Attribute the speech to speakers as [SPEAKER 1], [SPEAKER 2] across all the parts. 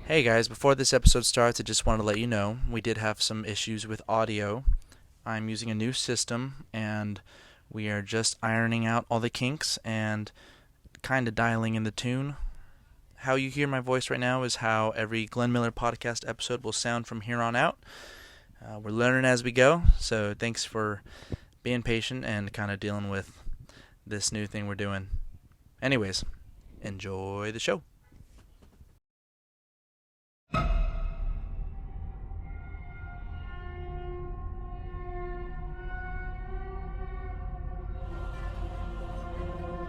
[SPEAKER 1] Hey guys, before this episode starts, I just wanted to let you know we did have some issues with audio. I'm using a new system and we are just ironing out all the kinks and kind of dialing in the tune. How you hear my voice right now is how every Glenn Miller podcast episode will sound from here on out. We're learning as we go, so thanks for being patient and kind of dealing with this new thing we're doing. Anyways, enjoy the show.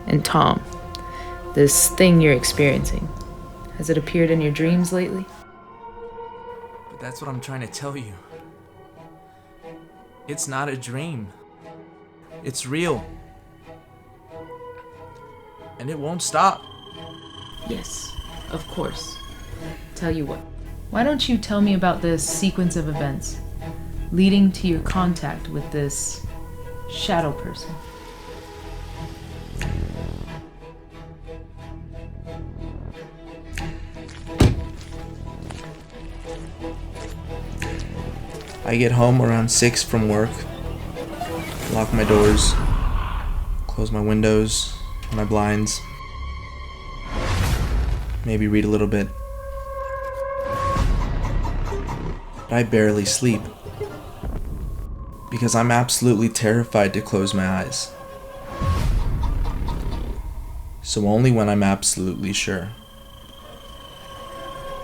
[SPEAKER 2] And Tom, this thing you're experiencing, has it appeared in your dreams lately?
[SPEAKER 1] But that's what I'm trying to tell you. It's not a dream. It's real. And it won't stop.
[SPEAKER 2] Yes, of course. Tell you what, why don't you tell me about this sequence of events leading to your contact with this shadow person?
[SPEAKER 1] I get home around 6 from work, lock my doors, close my windows, my blinds, maybe read a little bit. But I barely sleep because I'm absolutely terrified to close my eyes. So only when I'm absolutely sure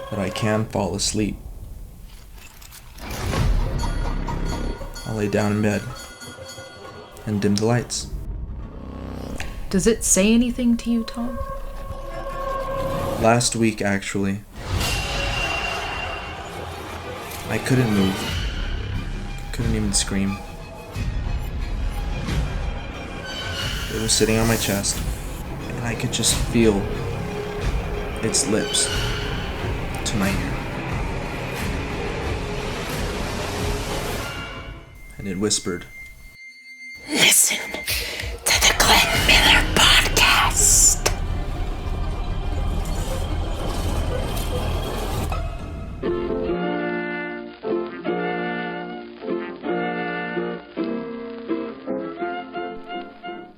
[SPEAKER 1] that I can fall asleep, I'll lay down in bed and dim the lights.
[SPEAKER 2] Does it say anything to you, Tom?
[SPEAKER 1] Last week, actually, I couldn't move. Couldn't even scream. It was sitting on my chest, and I could just feel its lips to my ear. And it whispered,
[SPEAKER 3] Listen to the Glenn Miller podcast.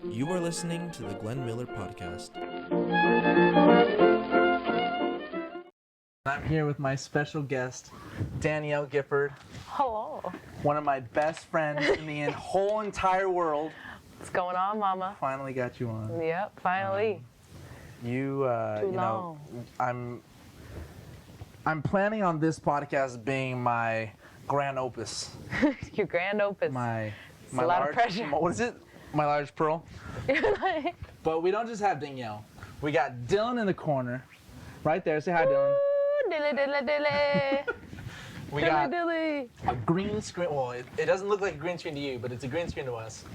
[SPEAKER 1] You are listening to the Glenn Miller podcast. I'm here with my special guest, Danielle Gifford.
[SPEAKER 4] Hello.
[SPEAKER 1] One of my best friends in the whole entire world.
[SPEAKER 4] What's going on, Mama?
[SPEAKER 1] Finally got you on.
[SPEAKER 4] Yep, finally.
[SPEAKER 1] You know, I'm planning on this podcast being my grand opus.
[SPEAKER 4] Your grand opus.
[SPEAKER 1] My
[SPEAKER 4] a lot
[SPEAKER 1] large,
[SPEAKER 4] of pressure.
[SPEAKER 1] what is it? My large pearl. But we don't just have Danielle. We got Dylan in the corner, right there. Say hi, Dylan.
[SPEAKER 4] Ooh, dilly, dilly, dilly.
[SPEAKER 1] We
[SPEAKER 4] dilly,
[SPEAKER 1] got
[SPEAKER 4] dilly.
[SPEAKER 1] a green screen. Well, it doesn't look like a green screen to you, but it's a green screen to us.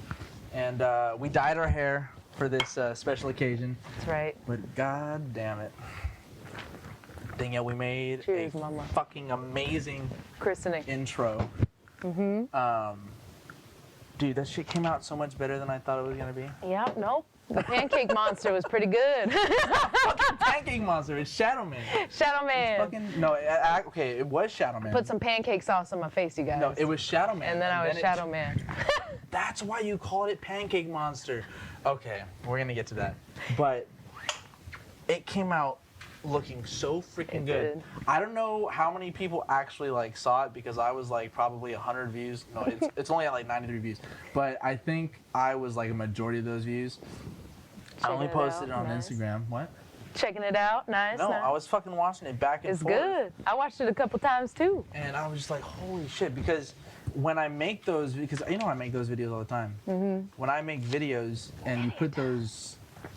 [SPEAKER 1] And we dyed our hair for this special occasion.
[SPEAKER 4] That's right.
[SPEAKER 1] But god damn it, Danielle, we made
[SPEAKER 4] Cheers,
[SPEAKER 1] a
[SPEAKER 4] Mama.
[SPEAKER 1] fucking amazing
[SPEAKER 4] Christening.
[SPEAKER 1] intro. Dude, that shit came out so much better than I thought it was gonna be.
[SPEAKER 4] Yep, nope. The Pancake Monster was pretty good.
[SPEAKER 1] Fucking Pancake Monster, it's Shadow Man.
[SPEAKER 4] Shadow Man.
[SPEAKER 1] Fucking no, okay, it was Shadow Man.
[SPEAKER 4] Put some pancake sauce on my face, you guys.
[SPEAKER 1] No, it was Shadow Man.
[SPEAKER 4] And then I was Shadow Man.
[SPEAKER 1] That's why you called it Pancake Monster. Okay, we're gonna get to that. But it came out looking so freaking
[SPEAKER 4] It
[SPEAKER 1] good.
[SPEAKER 4] did.
[SPEAKER 1] I don't know how many people actually saw it because I was probably 100 views. No, it's only at 93 views. But I think I was a majority of those views. I only
[SPEAKER 4] Checking it
[SPEAKER 1] posted it
[SPEAKER 4] out,
[SPEAKER 1] on
[SPEAKER 4] nice.
[SPEAKER 1] Instagram. What?
[SPEAKER 4] Checking it out. Nice.
[SPEAKER 1] No,
[SPEAKER 4] nice.
[SPEAKER 1] I was fucking watching it back and
[SPEAKER 4] It's
[SPEAKER 1] forth.
[SPEAKER 4] good. I watched it a couple times too.
[SPEAKER 1] And I was just like, holy shit, because when I make those, because you know I make those videos all the time. When I make videos and you put those,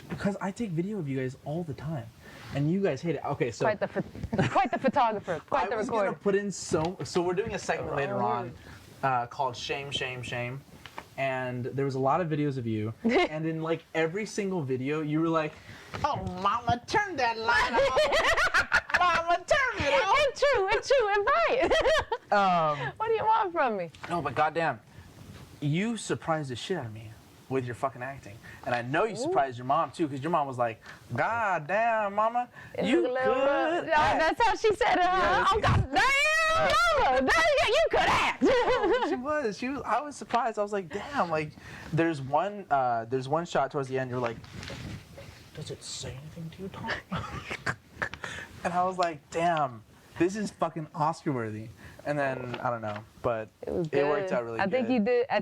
[SPEAKER 1] because I take video of you guys all the time, and you guys hate it. Okay, so
[SPEAKER 4] Quite the photographer. Quite the
[SPEAKER 1] I was
[SPEAKER 4] recorder.
[SPEAKER 1] gonna put in so we're doing a segment later on called Shame, Shame, Shame. And there was a lot of videos of you, and in every single video, you were like, "Oh, Mama, turn that light off! Mama, turn it off!"
[SPEAKER 4] It's true, and right. What do you want from me?
[SPEAKER 1] No, but goddamn, you surprised the shit out of me. with your fucking acting. And I know you surprised your mom too, because your mom was like, "God damn, mama, you
[SPEAKER 4] Look a little rough.
[SPEAKER 1] could."
[SPEAKER 4] Oh, that's how she said it.
[SPEAKER 1] Yeah,
[SPEAKER 4] Oh, God damn, mama, you could act.
[SPEAKER 1] She was. I was surprised. I was like, "Damn!" Like, there's one shot towards the end. You're like, "Does it say anything to you, Tom?" And I was like, "Damn, this is fucking Oscar worthy." And then I don't know, but
[SPEAKER 4] It was
[SPEAKER 1] it
[SPEAKER 4] good.
[SPEAKER 1] worked out really
[SPEAKER 4] I
[SPEAKER 1] good.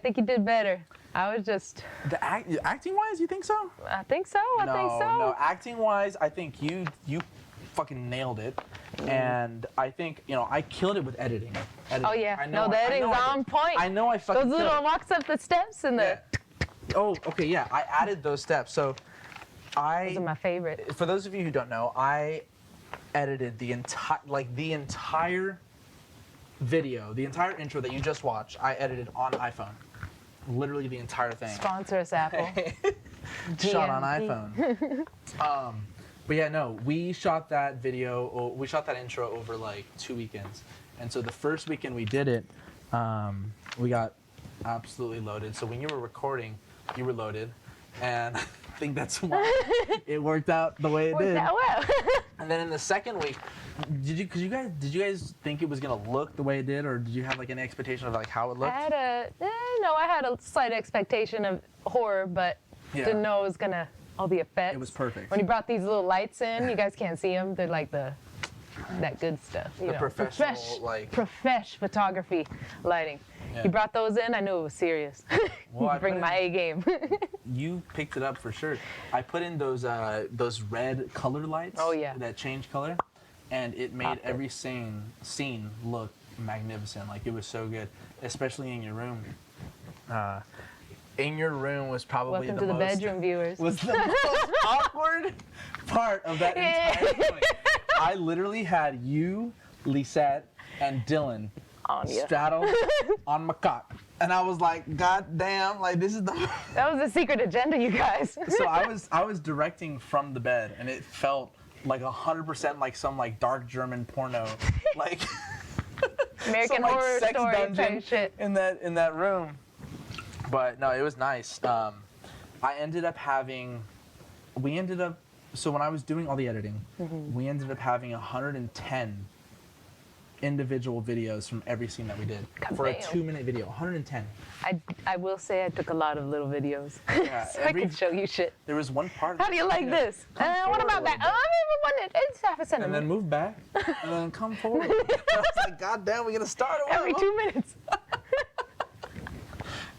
[SPEAKER 4] think you did better. I was just.
[SPEAKER 1] Acting wise, you think so?
[SPEAKER 4] I think so. I think so.
[SPEAKER 1] No, acting wise, I think you fucking nailed it. And I think, I killed it with editing.
[SPEAKER 4] Oh yeah.
[SPEAKER 1] I know,
[SPEAKER 4] No, the
[SPEAKER 1] I know
[SPEAKER 4] editing's
[SPEAKER 1] I
[SPEAKER 4] on
[SPEAKER 1] did.
[SPEAKER 4] point.
[SPEAKER 1] I know I fucking
[SPEAKER 4] Those
[SPEAKER 1] killed
[SPEAKER 4] little
[SPEAKER 1] it.
[SPEAKER 4] walks up the steps and the.
[SPEAKER 1] Yeah. Oh, okay, yeah. I added those steps. So
[SPEAKER 4] Those are my favorite.
[SPEAKER 1] for those of you who don't know, I edited the entire video, the entire intro that you just watched, I edited on iPhone. Literally the entire thing.
[SPEAKER 4] Sponsor us, Apple.
[SPEAKER 1] Shot on
[SPEAKER 4] GMP.
[SPEAKER 1] iPhone. But yeah, no, we shot that intro over like 2 weekends. And so the first weekend we did it, we got absolutely loaded. So when you were recording, you were loaded. And I think that's why it worked out the way it did.
[SPEAKER 4] Worked out well.
[SPEAKER 1] And then in the second week, did you guys think it was gonna look the way it did, or did you have like an expectation of like how it looked?
[SPEAKER 4] I had a slight expectation of horror, but
[SPEAKER 1] Yeah.
[SPEAKER 4] didn't know it was gonna all the effects.
[SPEAKER 1] It was perfect.
[SPEAKER 4] When he brought these little lights in, you guys can't see them. They're like that good stuff. You know,
[SPEAKER 1] professional, like-
[SPEAKER 4] profesh photography lighting.
[SPEAKER 1] Yeah.
[SPEAKER 4] He brought those in. I knew it was serious.
[SPEAKER 1] Well, I
[SPEAKER 4] Bring
[SPEAKER 1] put
[SPEAKER 4] my
[SPEAKER 1] in-
[SPEAKER 4] A game.
[SPEAKER 1] You picked it up for sure. I put in those red color lights.
[SPEAKER 4] Oh, yeah.
[SPEAKER 1] That change color, and it made
[SPEAKER 4] Popped it.
[SPEAKER 1] every scene look magnificent. Like it was so good, especially in your room. In your room was probably
[SPEAKER 4] Welcome to the bedroom, viewers.
[SPEAKER 1] Was the most awkward part of that entire thing. I literally had you, Lisette, and Dylan
[SPEAKER 4] On ya.
[SPEAKER 1] straddled on my cock. And I was like, God damn, like this is the
[SPEAKER 4] That was a secret agenda, you guys.
[SPEAKER 1] So I was directing from the bed, and it felt like 100% like some like dark German porno, like
[SPEAKER 4] American
[SPEAKER 1] some, like,
[SPEAKER 4] Horror
[SPEAKER 1] sex
[SPEAKER 4] Story
[SPEAKER 1] dungeon
[SPEAKER 4] type shit.
[SPEAKER 1] in that room. But no, it was nice. So when I was doing all the editing, we ended up having 110 individual videos from every scene that we did
[SPEAKER 4] God
[SPEAKER 1] for a
[SPEAKER 4] damn.
[SPEAKER 1] 2-minute video. 110.
[SPEAKER 4] I will say I took a lot of little videos.
[SPEAKER 1] Yeah,
[SPEAKER 4] so I could show you shit.
[SPEAKER 1] There was one part.
[SPEAKER 4] How do you like this? What
[SPEAKER 1] forward
[SPEAKER 4] about
[SPEAKER 1] a
[SPEAKER 4] that?
[SPEAKER 1] little
[SPEAKER 4] It's half a
[SPEAKER 1] and
[SPEAKER 4] centimeter.
[SPEAKER 1] then move back, and then come forward. I was like, God damn, we gotta start it.
[SPEAKER 4] Every 2 minutes.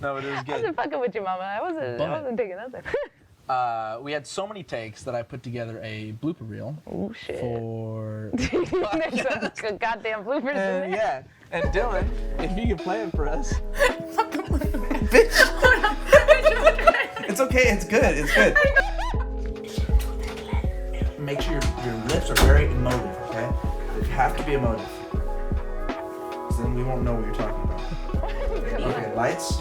[SPEAKER 1] No, but it was
[SPEAKER 4] I
[SPEAKER 1] good.
[SPEAKER 4] wasn't fucking with you, mama. I
[SPEAKER 1] But-
[SPEAKER 4] wasn't taking nothing.
[SPEAKER 1] We had so many takes that I put together a blooper reel
[SPEAKER 4] Oh shit.
[SPEAKER 1] for.
[SPEAKER 4] There's some good goddamn bloopers in
[SPEAKER 1] And
[SPEAKER 4] there.
[SPEAKER 1] yeah, and Dylan, if you could play it for us. It's okay. It's good. It's good. Make sure your lips are very emotive. Okay, they have to be emotive. 'Cause then we won't know what you're talking about. Okay, lights.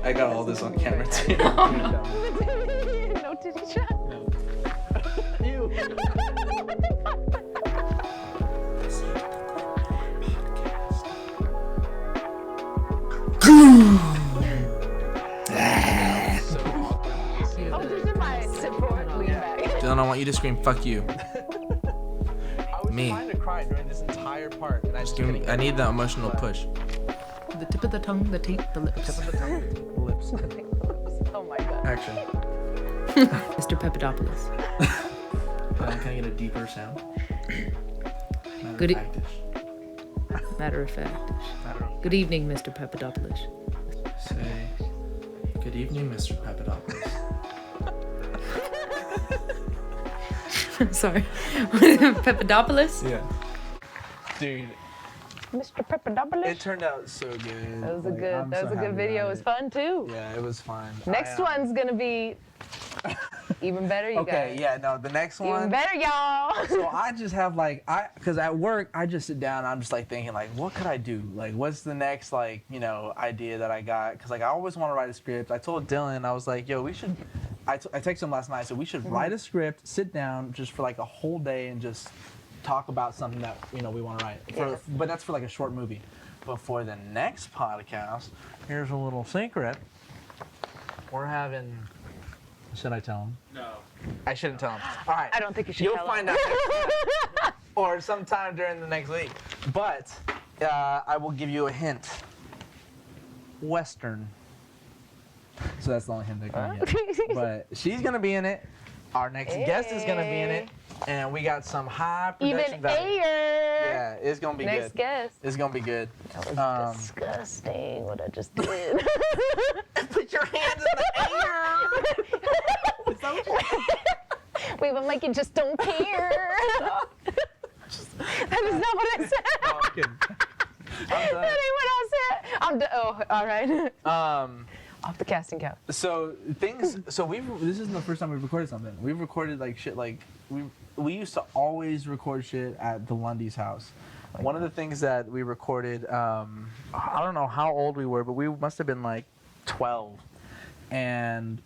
[SPEAKER 1] I got all this on camera too.
[SPEAKER 4] No titty shot.
[SPEAKER 1] Ew.
[SPEAKER 4] Oh, this is my support lean back.
[SPEAKER 1] Dylan, I want you to scream "fuck you." I was
[SPEAKER 5] Me.
[SPEAKER 1] trying to cry during this entire part, and I just
[SPEAKER 5] I need the emotional push.
[SPEAKER 2] The tip of the tongue, the teeth, the lips.
[SPEAKER 1] lips.
[SPEAKER 4] Oh my god.
[SPEAKER 1] Action.
[SPEAKER 2] Mr. Papadopoulos.
[SPEAKER 1] Can I get a deeper sound?
[SPEAKER 2] Good e-
[SPEAKER 1] Matter-of-factish.
[SPEAKER 2] Matter of fact.
[SPEAKER 1] Matter-
[SPEAKER 2] Good evening, Mr. Papadopoulos.
[SPEAKER 1] Say, good evening, Mr. Papadopoulos.
[SPEAKER 2] Sorry. Papadopoulos?
[SPEAKER 1] Yeah. Dude,
[SPEAKER 4] Mr. Peppadopoulos.
[SPEAKER 1] it turned out so good.
[SPEAKER 4] That was a
[SPEAKER 1] Like,
[SPEAKER 4] good.
[SPEAKER 1] I'm
[SPEAKER 4] That
[SPEAKER 1] so
[SPEAKER 4] was a
[SPEAKER 1] happy
[SPEAKER 4] good video. It
[SPEAKER 1] about
[SPEAKER 4] was fun too.
[SPEAKER 1] Yeah, it was fun.
[SPEAKER 4] Next one's gonna be even better, you
[SPEAKER 1] Okay,
[SPEAKER 4] guys.
[SPEAKER 1] yeah, no, the next
[SPEAKER 4] Even
[SPEAKER 1] one.
[SPEAKER 4] better, y'all.
[SPEAKER 1] So I just have like because at work I just sit down and I'm just like thinking like what could I do, like what's the next like idea that I got, because like I always want to write a script. I told Dylan, I was like, yo, we should, I texted him last night, so we should write a script, sit down just for like a whole day and just talk about something that we want to write. But that's for like a short movie. But for the next podcast, here's a little secret. We're having. Should I tell him?
[SPEAKER 5] No.
[SPEAKER 1] I shouldn't tell him. All right.
[SPEAKER 4] I don't think you should
[SPEAKER 1] You'll
[SPEAKER 4] tell
[SPEAKER 1] find
[SPEAKER 4] him.
[SPEAKER 1] out next time. Or sometime during the next week. But I will give you a hint. Western. So that's the only hint I can get. But she's going to be in it. Our next guest is going to be in it. And we got some high production
[SPEAKER 4] Even
[SPEAKER 1] value.
[SPEAKER 4] air.
[SPEAKER 1] Yeah, it's going to be
[SPEAKER 4] Next
[SPEAKER 1] good.
[SPEAKER 4] guest.
[SPEAKER 1] It's going to be good.
[SPEAKER 4] That was disgusting what I just did.
[SPEAKER 1] Put your hands in the air. Is that what you
[SPEAKER 4] Wait, but Mike, you just don't care. That is not what I said.
[SPEAKER 1] No, I'm kidding. I'm done.
[SPEAKER 4] That ain't what I said. I'm done. Oh, all right. Off the casting couch.
[SPEAKER 1] So this isn't the first time we've recorded something. We've recorded like shit like we used to always record shit at the Lundy's house. One of the things that we recorded, I don't know how old we were, but we must have been like 12, and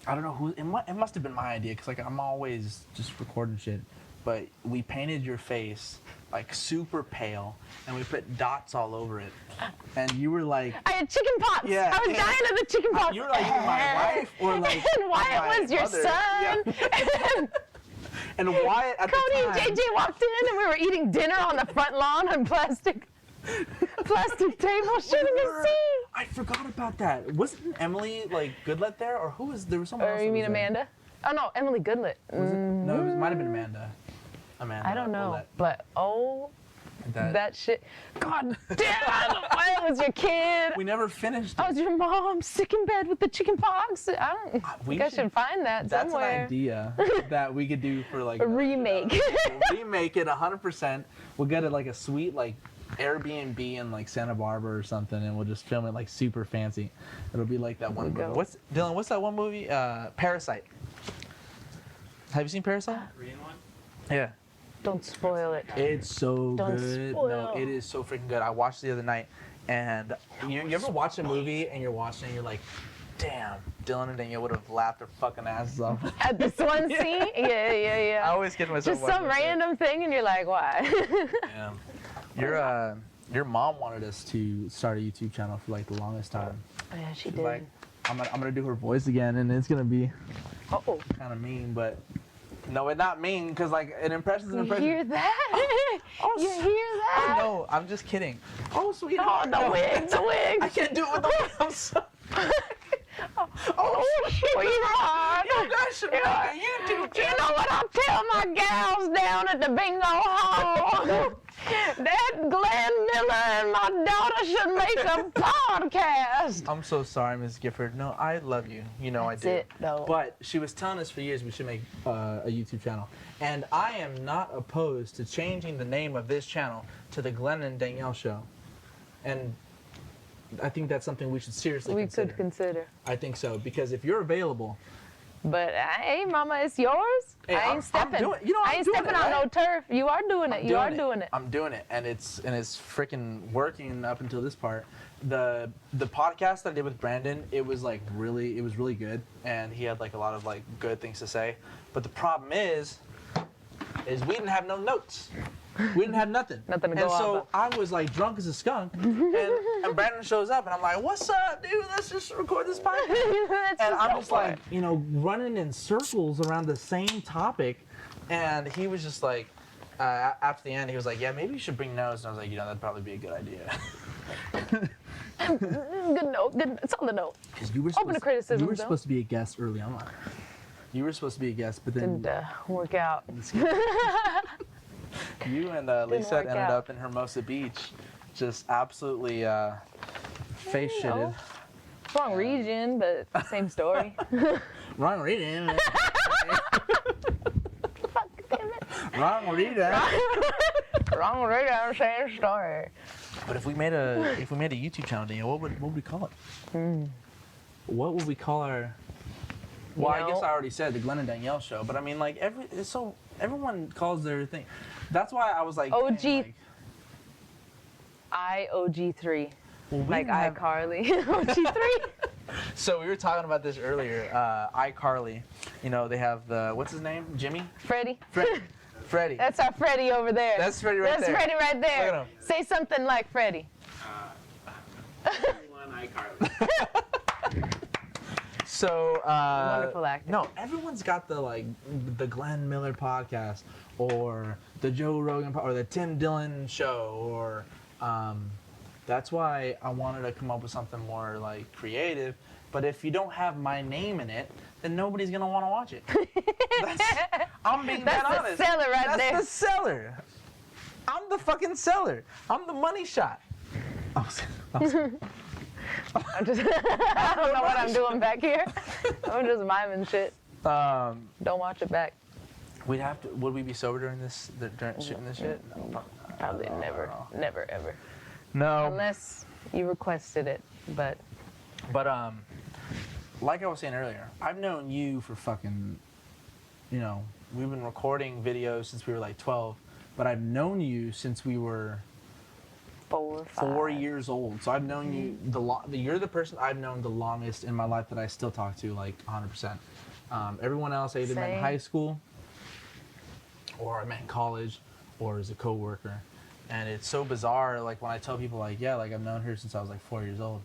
[SPEAKER 1] I don't know who. It must have been my idea because like I'm always just recording shit. But we painted your face like super pale, and we put dots all over it. And you were like,
[SPEAKER 4] I had chicken pox.
[SPEAKER 1] Yeah.
[SPEAKER 4] I was dying of the chicken pox.
[SPEAKER 1] you were like my wife or like
[SPEAKER 4] And Wyatt was your
[SPEAKER 1] mother.
[SPEAKER 4] son.
[SPEAKER 1] Yeah. And Wyatt at
[SPEAKER 4] Cody
[SPEAKER 1] the
[SPEAKER 4] and
[SPEAKER 1] time.
[SPEAKER 4] JJ walked in, and we were eating dinner on the front lawn on plastic table, shooting a scene.
[SPEAKER 1] I forgot about that. Wasn't Emily like Goodlet there, or who was there? Was someone else?
[SPEAKER 4] Or you
[SPEAKER 1] that
[SPEAKER 4] mean
[SPEAKER 1] was there.
[SPEAKER 4] Amanda? Oh no, Emily Goodlet.
[SPEAKER 1] Was it? No, it might have been Amanda. Amanda.
[SPEAKER 4] I don't know,
[SPEAKER 1] Willett.
[SPEAKER 4] but that shit. God damn! Wyatt was your kid.
[SPEAKER 1] We never finished.
[SPEAKER 4] I was your mom, sick in bed with the chicken pox. I don't.
[SPEAKER 1] We
[SPEAKER 4] think I should find that
[SPEAKER 1] That's
[SPEAKER 4] somewhere.
[SPEAKER 1] an idea that we could do for like
[SPEAKER 4] A remake.
[SPEAKER 1] We'll remake it 100%. We'll get it like a sweet like Airbnb in like Santa Barbara or something, and we'll just film it like super fancy. It'll be like that one movie.
[SPEAKER 4] go.
[SPEAKER 1] Dylan? What's that one movie? Parasite. Have you seen Parasite?
[SPEAKER 5] Korean one?
[SPEAKER 1] Yeah.
[SPEAKER 4] Don't spoil it.
[SPEAKER 1] It's so
[SPEAKER 4] Don't
[SPEAKER 1] good.
[SPEAKER 4] spoil.
[SPEAKER 1] No, it is so freaking good. I watched it the other night, and you ever watch a movie and you're watching it and you're like, damn, Dylan and Danielle would have laughed their fucking asses off.
[SPEAKER 4] At this one scene? Yeah.
[SPEAKER 1] I always get myself
[SPEAKER 4] Just some
[SPEAKER 1] watching it.
[SPEAKER 4] random thing, and you're like, why?
[SPEAKER 1] Yeah. Your mom wanted us to start a YouTube channel for like the longest time.
[SPEAKER 4] Yeah, she
[SPEAKER 1] She's
[SPEAKER 4] did.
[SPEAKER 1] like, I'm gonna do her voice again, and it's gonna be
[SPEAKER 4] Uh-oh.
[SPEAKER 1] kind of mean, but no, it's not mean because like an impression is an
[SPEAKER 4] You
[SPEAKER 1] impression.
[SPEAKER 4] hear that? You hear that?
[SPEAKER 1] No, I'm just kidding. Oh, sweetheart.
[SPEAKER 4] Oh, the wig, the wig.
[SPEAKER 1] I can't do it with the wig. I'm sorry.
[SPEAKER 4] Oh, sweetheart.
[SPEAKER 1] You guys should make a YouTube
[SPEAKER 4] You
[SPEAKER 1] channel.
[SPEAKER 4] know what I tell my gals down at the bingo hall? That Glenn Miller and my daughter should make a podcast.
[SPEAKER 1] I'm so sorry, Ms. Gifford. No, I love you. You know
[SPEAKER 4] That's
[SPEAKER 1] I do.
[SPEAKER 4] it, though.
[SPEAKER 1] But she was telling us for years we should make a YouTube channel. And I am not opposed to changing the name of this channel to the Glenn and Danielle Show. And I think that's something we should seriously
[SPEAKER 4] We
[SPEAKER 1] consider.
[SPEAKER 4] could consider.
[SPEAKER 1] I think so. Because if you're available,
[SPEAKER 4] But hey, Mama, it's yours.
[SPEAKER 1] Hey,
[SPEAKER 4] I
[SPEAKER 1] I'm
[SPEAKER 4] ain't stepping.
[SPEAKER 1] doing it. You know,
[SPEAKER 4] I
[SPEAKER 1] I'm
[SPEAKER 4] ain't
[SPEAKER 1] doing
[SPEAKER 4] stepping
[SPEAKER 1] it,
[SPEAKER 4] on no
[SPEAKER 1] right?
[SPEAKER 4] turf. You are doing it. You are doing it.
[SPEAKER 1] I'm doing it, and it's freaking working up until this part. The podcast that I did with Brandon, it was really good, and he had like a lot of like good things to say. But the problem is we didn't have no notes. We didn't have nothing.
[SPEAKER 4] Nothing to go
[SPEAKER 1] And so
[SPEAKER 4] off
[SPEAKER 1] I was like drunk as a skunk, and Brandon shows up, and I'm like, "What's up, dude? Let's just record this podcast."
[SPEAKER 4] That's
[SPEAKER 1] And I'm
[SPEAKER 4] go
[SPEAKER 1] just
[SPEAKER 4] for
[SPEAKER 1] like,
[SPEAKER 4] it.
[SPEAKER 1] running in circles around the same topic. And he was just like, after the end, he was like, yeah, maybe you should bring notes. And I was like, that'd probably be a good idea.
[SPEAKER 4] Good note. Good. It's on the note.
[SPEAKER 1] Because you were
[SPEAKER 4] Open to criticism,
[SPEAKER 1] You were
[SPEAKER 4] though.
[SPEAKER 1] supposed to be a guest early on. You were supposed to be a guest, but then
[SPEAKER 4] Didn't work out.
[SPEAKER 1] you and Lisa
[SPEAKER 4] work
[SPEAKER 1] ended
[SPEAKER 4] out.
[SPEAKER 1] up in Hermosa Beach, just absolutely face shitted.
[SPEAKER 4] Wrong region, but same story.
[SPEAKER 1] Wrong reading. Wrong reading.
[SPEAKER 4] Wrong region, same story.
[SPEAKER 1] But if we made a YouTube channel, Danielle, what would we call it? What would we call our? Well, I guess I already said the Glenn and Danielle Show, but I mean, like everyone calls their thing. That's why I was like,
[SPEAKER 4] OG.
[SPEAKER 1] dang, like,
[SPEAKER 4] IOG3.
[SPEAKER 1] well, we
[SPEAKER 4] Like
[SPEAKER 1] didn't have-
[SPEAKER 4] iCarly. OG3.
[SPEAKER 1] So we were talking about this earlier. iCarly, they have the what's his name? Jimmy.
[SPEAKER 4] Freddie.
[SPEAKER 1] Freddie.
[SPEAKER 4] That's our Freddie over there.
[SPEAKER 1] That's Freddie right
[SPEAKER 4] That's
[SPEAKER 1] there.
[SPEAKER 4] Freddie right there.
[SPEAKER 1] Look at him.
[SPEAKER 4] Say something like Freddie.
[SPEAKER 1] So,
[SPEAKER 4] Wonderful acting.
[SPEAKER 1] no, everyone's got the Glenn Miller podcast or the Joe Rogan or the Tim Dillon show or that's why I wanted to come up with something more like creative. But if you don't have my name in it, then nobody's gonna want to watch it. I'm being that honest.
[SPEAKER 4] That's the seller right there.
[SPEAKER 1] That's the seller. I'm the fucking seller. I'm the money shot.
[SPEAKER 4] I'm just, I don't know what I'm doing back here. I'm just miming shit. Don't watch it back.
[SPEAKER 1] We'd have to. Would we be sober during shooting this shit? No,
[SPEAKER 4] Probably never, never, ever.
[SPEAKER 1] No.
[SPEAKER 4] Unless you requested it, but.
[SPEAKER 1] But like I was saying earlier, I've known you for fucking, we've been recording videos since we were like 12, but I've known you since we were 4 years old. So I've known you you're the person I've known the longest in my life that I still talk to like 100%. Everyone else I either met in high school or I met in college or as a coworker. And it's so bizarre, like when I tell people like, yeah, like I've known her since I was like 4 years old.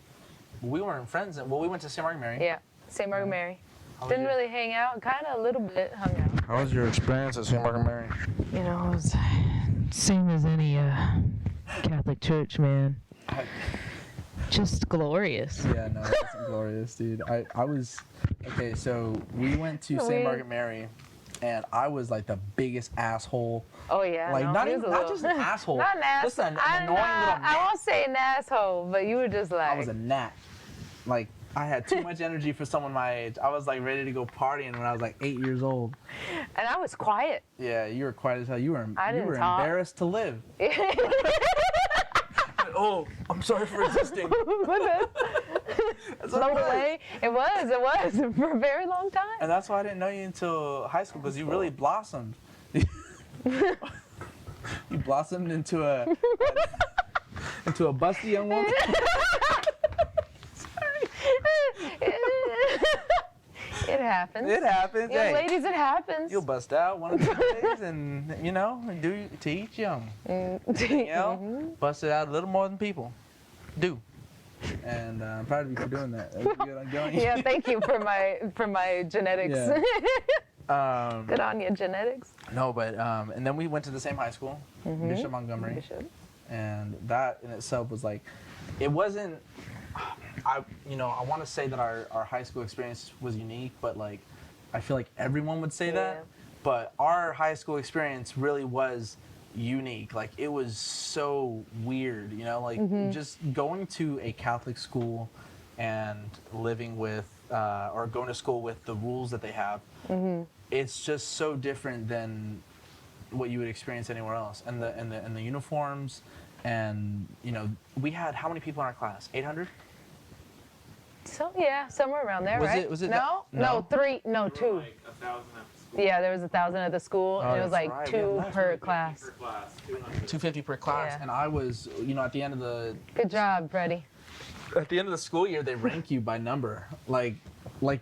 [SPEAKER 1] We weren't friends. Well, we went to St. Margaret Mary.
[SPEAKER 4] Yeah, St. Margaret Mary. Didn't really hang out, kind of a little bit hung out.
[SPEAKER 1] How was your experience at St. Margaret Mary?
[SPEAKER 2] You know, it was same as any Catholic church, man. Just glorious.
[SPEAKER 1] Yeah, no, that's glorious, dude. I was, okay, so we went to St. Margaret Mary, and I was like the biggest asshole.
[SPEAKER 4] Oh yeah,
[SPEAKER 1] Like
[SPEAKER 4] no,
[SPEAKER 1] not
[SPEAKER 4] he
[SPEAKER 1] even,
[SPEAKER 4] was a
[SPEAKER 1] not just an
[SPEAKER 4] little-
[SPEAKER 1] asshole.
[SPEAKER 4] Not an asshole.
[SPEAKER 1] Just an annoying little
[SPEAKER 4] I
[SPEAKER 1] gnat.
[SPEAKER 4] won't say an asshole, but you were just like.
[SPEAKER 1] I was a gnat. Like I had too much energy for someone my age. I was like ready to go partying when I was like 8 years old.
[SPEAKER 4] And I was quiet.
[SPEAKER 1] Yeah, you were quiet as hell. You were
[SPEAKER 4] didn't talk.
[SPEAKER 1] embarrassed to live. Oh, I'm sorry for resisting.
[SPEAKER 4] Slow away. It was for a very long time.
[SPEAKER 1] And that's why I didn't know you until high school, because you really blossomed. You blossomed into a busty young woman.
[SPEAKER 4] It happens.
[SPEAKER 1] It happens.
[SPEAKER 4] Young
[SPEAKER 1] Hey,
[SPEAKER 4] ladies, it happens.
[SPEAKER 1] you'll bust out one of these days, and do to each young. Danielle busted out a little more than people do, and I'm proud of you for doing that. That was good on going.
[SPEAKER 4] Yeah, thank you for my genetics.
[SPEAKER 1] Yeah.
[SPEAKER 4] Good on you, genetics.
[SPEAKER 1] No, but and then we went to the same high school, Bishop Montgomery, and that in itself was like, it wasn't. I want to say that our high school experience was unique, but like, I feel like everyone would say that. But our high school experience really was unique. Like, it was so weird, just going to a Catholic school and living with, or going to school with the rules that they have. It's just so different than what you would experience anywhere else. And the uniforms, and we had how many people in our class? 800.
[SPEAKER 4] So yeah, somewhere around there, right?
[SPEAKER 1] Was it?
[SPEAKER 4] No,
[SPEAKER 1] no,
[SPEAKER 4] 3, no, 2.
[SPEAKER 5] Like 1,000 at the school.
[SPEAKER 4] Yeah, there was 1,000 at the school, and it was
[SPEAKER 1] that's
[SPEAKER 4] like
[SPEAKER 1] right.
[SPEAKER 4] 2 per class.
[SPEAKER 5] Per class, 200.
[SPEAKER 1] 250 per class,
[SPEAKER 4] Yeah.
[SPEAKER 1] and I was, at the end of the
[SPEAKER 4] Good job, Freddie.
[SPEAKER 1] school year, they rank you by number, like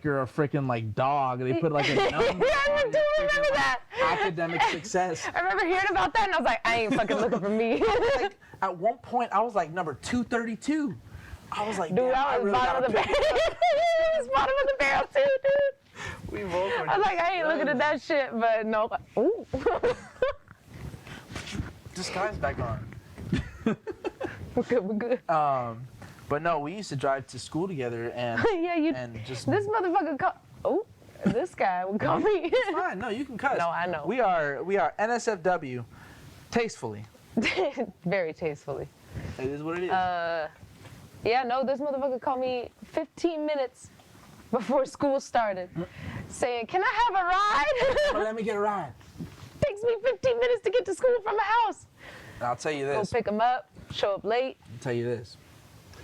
[SPEAKER 1] you're a freaking like dog. They put like a number.
[SPEAKER 4] I
[SPEAKER 1] on
[SPEAKER 4] do
[SPEAKER 1] your
[SPEAKER 4] remember
[SPEAKER 1] freaking,
[SPEAKER 4] that.
[SPEAKER 1] academic success.
[SPEAKER 4] I remember hearing about that, and I was like, I ain't fucking looking for me.
[SPEAKER 1] Like at one point, I was like number 232. I was like,
[SPEAKER 4] Dude,
[SPEAKER 1] damn,
[SPEAKER 4] I was
[SPEAKER 1] really
[SPEAKER 4] bottom of
[SPEAKER 1] gotta
[SPEAKER 4] the barrel. I was bottom of the barrel too, dude.
[SPEAKER 1] We both were.
[SPEAKER 4] I was like, I ain't looking at that shit, but no. Ooh.
[SPEAKER 1] This guy's back on.
[SPEAKER 4] We're good, we're good.
[SPEAKER 1] But no, we used to drive to school together, and
[SPEAKER 4] Yeah, you.
[SPEAKER 1] and just
[SPEAKER 4] This motherfucker call. Oh, this guy would call me.
[SPEAKER 1] It's fine. No, you can cuss.
[SPEAKER 4] No, I know.
[SPEAKER 1] We are NSFW, tastefully.
[SPEAKER 4] Very tastefully.
[SPEAKER 1] It is what it is.
[SPEAKER 4] Yeah, no, this motherfucker called me 15 minutes before school started, saying, "Can I have a ride?"
[SPEAKER 1] Well, let me get a ride.
[SPEAKER 4] Takes me 15 minutes to get to school from my house.
[SPEAKER 1] I'll tell you
[SPEAKER 4] Go
[SPEAKER 1] this.
[SPEAKER 4] pick him up, show up late.
[SPEAKER 1] I'll tell you this.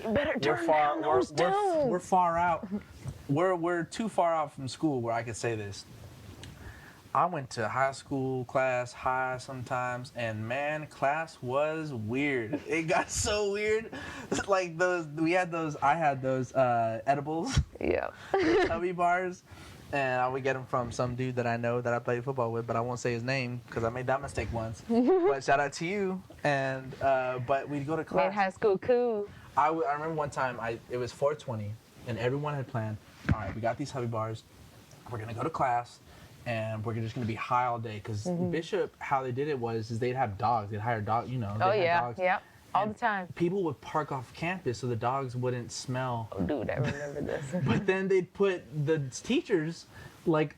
[SPEAKER 4] You better
[SPEAKER 1] We're
[SPEAKER 4] turn
[SPEAKER 1] far.
[SPEAKER 4] down those tunes.
[SPEAKER 1] We're far out. We're too far out from school where I could say this. I went to high school class high sometimes, and man, class was weird. It got so weird. Like I had those edibles,
[SPEAKER 4] Yeah.
[SPEAKER 1] chubby bars, And I would get them from some dude that I know that I played football with, but I won't say his name because I made that mistake once. But shout out to you. And but we'd go to class.
[SPEAKER 4] Made high school cool.
[SPEAKER 1] I remember one time it was 4:20, and everyone had planned. All right, we got these hubby bars. We're gonna go to class, and we're just gonna be high all day. Because Bishop, how they did it is they'd have dogs. They'd hire dogs. You know.
[SPEAKER 4] Oh
[SPEAKER 1] they'd have
[SPEAKER 4] yeah,
[SPEAKER 1] dogs.
[SPEAKER 4] yeah, all
[SPEAKER 1] And
[SPEAKER 4] the time.
[SPEAKER 1] People would park off campus so the dogs wouldn't smell.
[SPEAKER 4] Oh, dude, I remember this.
[SPEAKER 1] But then they'd put the teachers like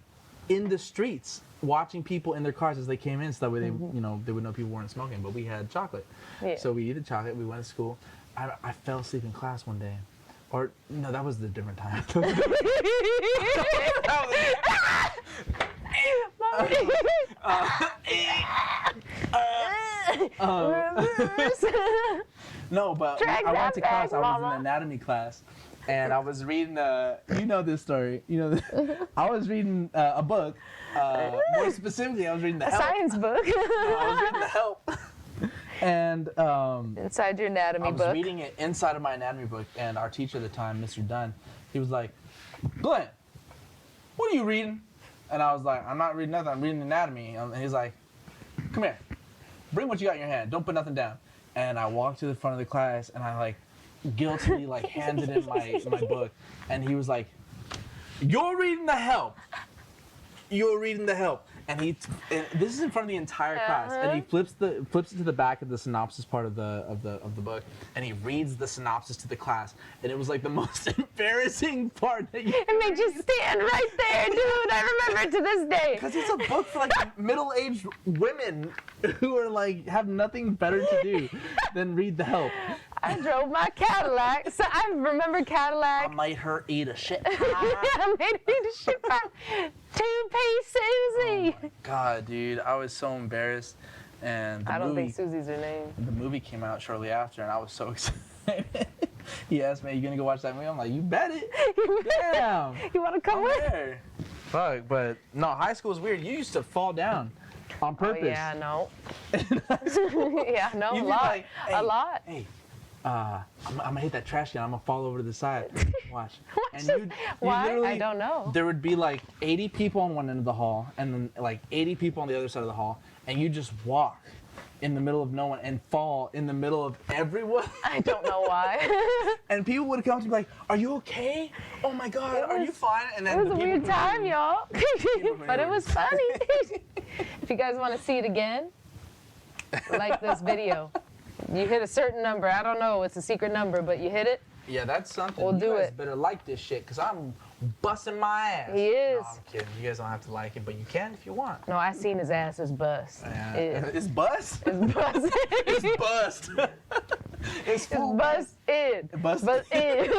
[SPEAKER 1] in the streets watching people in their cars as they came in, so that way they they would know people weren't smoking. But we had chocolate,
[SPEAKER 4] Yeah.
[SPEAKER 1] so we ate the chocolate. We went to school. I fell asleep in class one day, or no, that was a different time. No, but
[SPEAKER 4] Drag
[SPEAKER 1] I
[SPEAKER 4] that
[SPEAKER 1] went to class.
[SPEAKER 4] back,
[SPEAKER 1] I was in
[SPEAKER 4] mama.
[SPEAKER 1] an anatomy class, and I was reading. You know this story. You know, I was reading a book. More specifically, I was reading the
[SPEAKER 4] A
[SPEAKER 1] Help.
[SPEAKER 4] science book.
[SPEAKER 1] I was reading the Help, and
[SPEAKER 4] Inside your anatomy
[SPEAKER 1] I was
[SPEAKER 4] book.
[SPEAKER 1] reading it inside of my anatomy book. And our teacher at the time, Mr. Dunn, he was like, "Glenn, what are you reading?" And I was like, "I'm not reading nothing. I'm reading anatomy." And he's like, "Come here, bring what you got in your hand. Don't put nothing down." And I walked to the front of the class, and I like guiltily like handed in my book, and he was like, "You're reading the Help. You're reading the Help." And and this is in front of the entire class, and he flips it to the back of the synopsis part of the book, and he reads the synopsis to the class, and it was like the most embarrassing part that you.
[SPEAKER 4] It made you stand right there, dude. I remember it to this day.
[SPEAKER 1] Because it's a book for like middle-aged women who are like have nothing better to do than read the Help.
[SPEAKER 4] I drove my Cadillac. So I remember
[SPEAKER 1] I
[SPEAKER 4] Cadillac.
[SPEAKER 1] made her eat a shit.
[SPEAKER 4] I made it a shit pie. 2-piece Susie.
[SPEAKER 1] God, dude, I was so embarrassed, and
[SPEAKER 4] I don't think Susie's her name.
[SPEAKER 1] the movie came out shortly after, and I was so excited. He asked me, "You gonna go watch that movie?" I'm like, "You bet it." Damn.
[SPEAKER 4] You want to come
[SPEAKER 1] I'm
[SPEAKER 4] with?
[SPEAKER 1] there. Fuck, but no, high school is weird. You used to fall down on
[SPEAKER 4] Oh,
[SPEAKER 1] purpose.
[SPEAKER 4] yeah, no. Yeah, no,
[SPEAKER 1] You'd
[SPEAKER 4] a
[SPEAKER 1] be
[SPEAKER 4] lot.
[SPEAKER 1] like,
[SPEAKER 4] A
[SPEAKER 1] "Hey,
[SPEAKER 4] lot.
[SPEAKER 1] Hey, I'm gonna hit that trash can. I'm gonna fall over to the side. Watch. And you
[SPEAKER 4] Why?
[SPEAKER 1] literally-
[SPEAKER 4] I don't know.
[SPEAKER 1] There would be like 80 people on one end of the hall, and then like 80 people on the other side of the hall, and you just walk in the middle of no one and fall in the middle of everyone.
[SPEAKER 4] I don't know why.
[SPEAKER 1] And people would come to me like, "Are you okay? Oh my God, are you fine?" And then
[SPEAKER 4] It was
[SPEAKER 1] the
[SPEAKER 4] a
[SPEAKER 1] people
[SPEAKER 4] weird
[SPEAKER 1] would-
[SPEAKER 4] time, y'all. But it was funny. If you guys want to see it again, like this video. You hit a certain number. I don't know. It's a secret number, but you hit it.
[SPEAKER 1] Yeah, that's something.
[SPEAKER 4] We'll
[SPEAKER 1] you
[SPEAKER 4] do
[SPEAKER 1] guys
[SPEAKER 4] it.
[SPEAKER 1] better like this shit, because I'm busting my ass.
[SPEAKER 4] He is.
[SPEAKER 1] No, I'm kidding. You guys don't have to like it, but you can if you want.
[SPEAKER 4] No, I seen his ass is bust.
[SPEAKER 1] Yeah.
[SPEAKER 4] It-
[SPEAKER 1] It's bust?
[SPEAKER 4] It's bust.
[SPEAKER 1] It's bust. It's full
[SPEAKER 4] Bust in.
[SPEAKER 1] Bust
[SPEAKER 4] Bust in.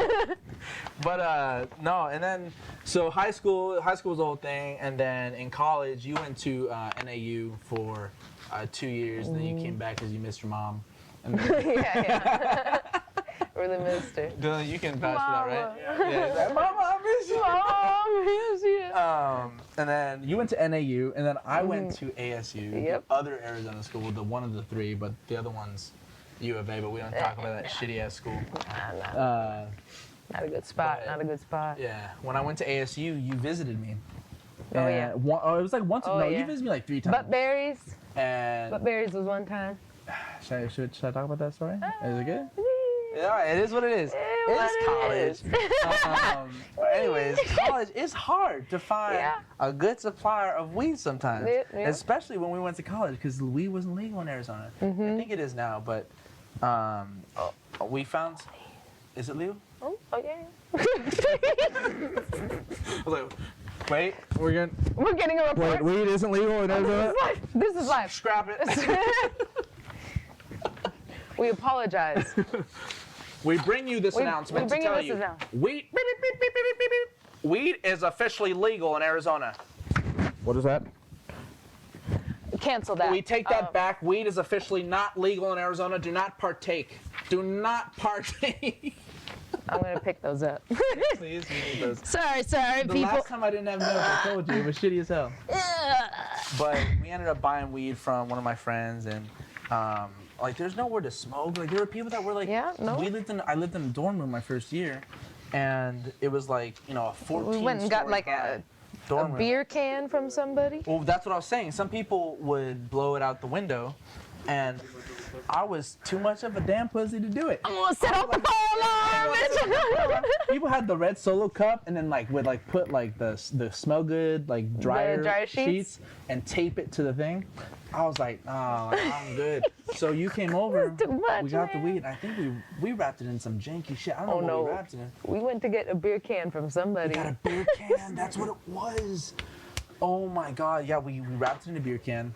[SPEAKER 1] But no, and then so high school was the whole thing, and then in college you went to NAU for 2 years, and then you came back because you missed your mom. And then,
[SPEAKER 4] Yeah. Really missed her.
[SPEAKER 1] Dylan, you can vouch for that, right?
[SPEAKER 4] Mama.
[SPEAKER 1] Yeah, he's like, "Mama, I miss you."
[SPEAKER 4] Oh, yes,
[SPEAKER 1] And then you went to NAU, and then I went to ASU,
[SPEAKER 4] Yep.
[SPEAKER 1] the other Arizona school, the one of the three, but the other one's U of A, but we don't talk about that shitty ass school.
[SPEAKER 4] Not a good spot.
[SPEAKER 1] but-
[SPEAKER 4] Not a good spot.
[SPEAKER 1] Yeah, when I went to ASU, you visited me.
[SPEAKER 4] Oh,
[SPEAKER 1] And
[SPEAKER 4] yeah.
[SPEAKER 1] it was like once.
[SPEAKER 4] Oh,
[SPEAKER 1] no,
[SPEAKER 4] yeah.
[SPEAKER 1] you visited me like 3 times.
[SPEAKER 4] Butt berries.
[SPEAKER 1] And
[SPEAKER 4] Butt berries was one time.
[SPEAKER 1] should I talk about that story? Is it good? Yeah, it is what it is.
[SPEAKER 4] what
[SPEAKER 1] It's
[SPEAKER 4] it
[SPEAKER 1] college. But anyways, college is hard to find
[SPEAKER 4] Yeah.
[SPEAKER 1] a good supplier of weed sometimes,
[SPEAKER 4] Yeah.
[SPEAKER 1] especially when we went to college because weed wasn't legal in Arizona. I think it is now, but we found. Is it legal?
[SPEAKER 4] Oh, yeah.
[SPEAKER 1] I was like, wait, we're gonna.
[SPEAKER 4] We're getting a report.
[SPEAKER 1] weed isn't legal in Arizona.
[SPEAKER 4] This is life.
[SPEAKER 1] Scrap it.
[SPEAKER 4] We apologize.
[SPEAKER 1] We bring you this
[SPEAKER 4] We
[SPEAKER 1] announcement
[SPEAKER 4] bring
[SPEAKER 1] to
[SPEAKER 4] you
[SPEAKER 1] tell
[SPEAKER 4] this
[SPEAKER 1] you
[SPEAKER 4] announcement.
[SPEAKER 1] weed, beep, beep, beep, beep, beep, beep, beep. Weed is officially legal in Arizona. What is that?
[SPEAKER 4] Cancel that.
[SPEAKER 1] We take that back. Weed is officially not legal in Arizona. Do not partake. Do not partake.
[SPEAKER 4] I'm gonna pick those up.
[SPEAKER 1] Please, we need those.
[SPEAKER 4] sorry,
[SPEAKER 1] The
[SPEAKER 4] people.
[SPEAKER 1] last time I didn't have milk, I told you, it was shitty as hell. But we ended up buying weed from one of my friends, and like, there's nowhere to smoke. Like, there were people that were like,
[SPEAKER 4] Yeah, no.
[SPEAKER 1] I lived in a dorm room my first year, and it was like, a 14.
[SPEAKER 4] We went and got like a
[SPEAKER 1] dorm room.
[SPEAKER 4] beer can from somebody?
[SPEAKER 1] Well, that's what I was saying. Some people would blow it out the window, and I was too much of a damn pussy to do it.
[SPEAKER 4] I'm gonna set off the fire alarm.
[SPEAKER 1] People had the red Solo cup, and then would put the smell good dryer
[SPEAKER 4] sheets
[SPEAKER 1] and tape it to the thing. I was like, oh, I'm good. So you came over.
[SPEAKER 4] Too much,
[SPEAKER 1] we got the
[SPEAKER 4] man.
[SPEAKER 1] weed. I think we wrapped it in some janky shit. I don't know
[SPEAKER 4] no.
[SPEAKER 1] what we wrapped it in.
[SPEAKER 4] We went to get a beer can from somebody.
[SPEAKER 1] We got a beer can. That's what it was. Oh my God. Yeah, we wrapped it in a beer can.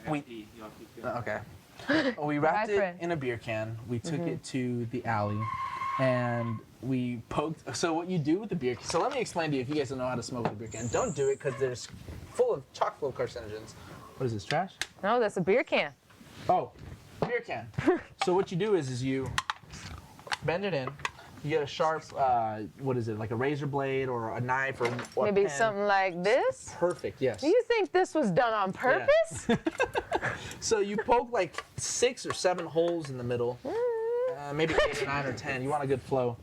[SPEAKER 1] Okay. We wrapped
[SPEAKER 4] Bye,
[SPEAKER 1] it
[SPEAKER 4] friend.
[SPEAKER 1] in a beer can. We took it to the alley, and we poked. So what you do with the beer can? So let me explain to you if you guys don't know how to smoke with a beer can. Don't do it because there's chock full of carcinogens. What is this, trash?
[SPEAKER 4] No, that's a beer can.
[SPEAKER 1] Oh, beer can. So what you do is you bend it in. You get a sharp, what is it, like a razor blade or a knife or a
[SPEAKER 4] Maybe
[SPEAKER 1] pen.
[SPEAKER 4] something like this.
[SPEAKER 1] Perfect, yes.
[SPEAKER 4] Do you think this was done on purpose?
[SPEAKER 1] So you poke 6 or 7 holes in the middle, maybe 8 or 9 or 10. You want a good flow.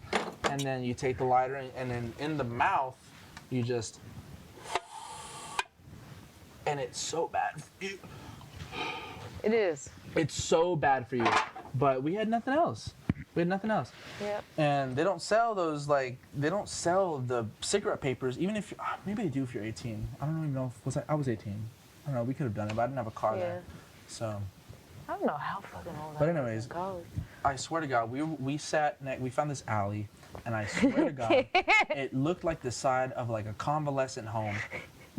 [SPEAKER 1] And then you take the lighter and then in the mouth, you just, and it's so bad for you.
[SPEAKER 4] It is.
[SPEAKER 1] It's so bad for you. But we had nothing else.
[SPEAKER 4] Yep.
[SPEAKER 1] And they don't sell those, they don't sell the cigarette papers, even if, maybe they do if you're 18. I don't even know if, I was 18. I don't know, we could have done it, but I didn't have a car there. So.
[SPEAKER 4] I don't know how fucking old
[SPEAKER 1] But
[SPEAKER 4] I was
[SPEAKER 1] anyways,
[SPEAKER 4] in college.
[SPEAKER 1] I swear to God, we found this alley, and I swear to God, it looked like the side of a convalescent home,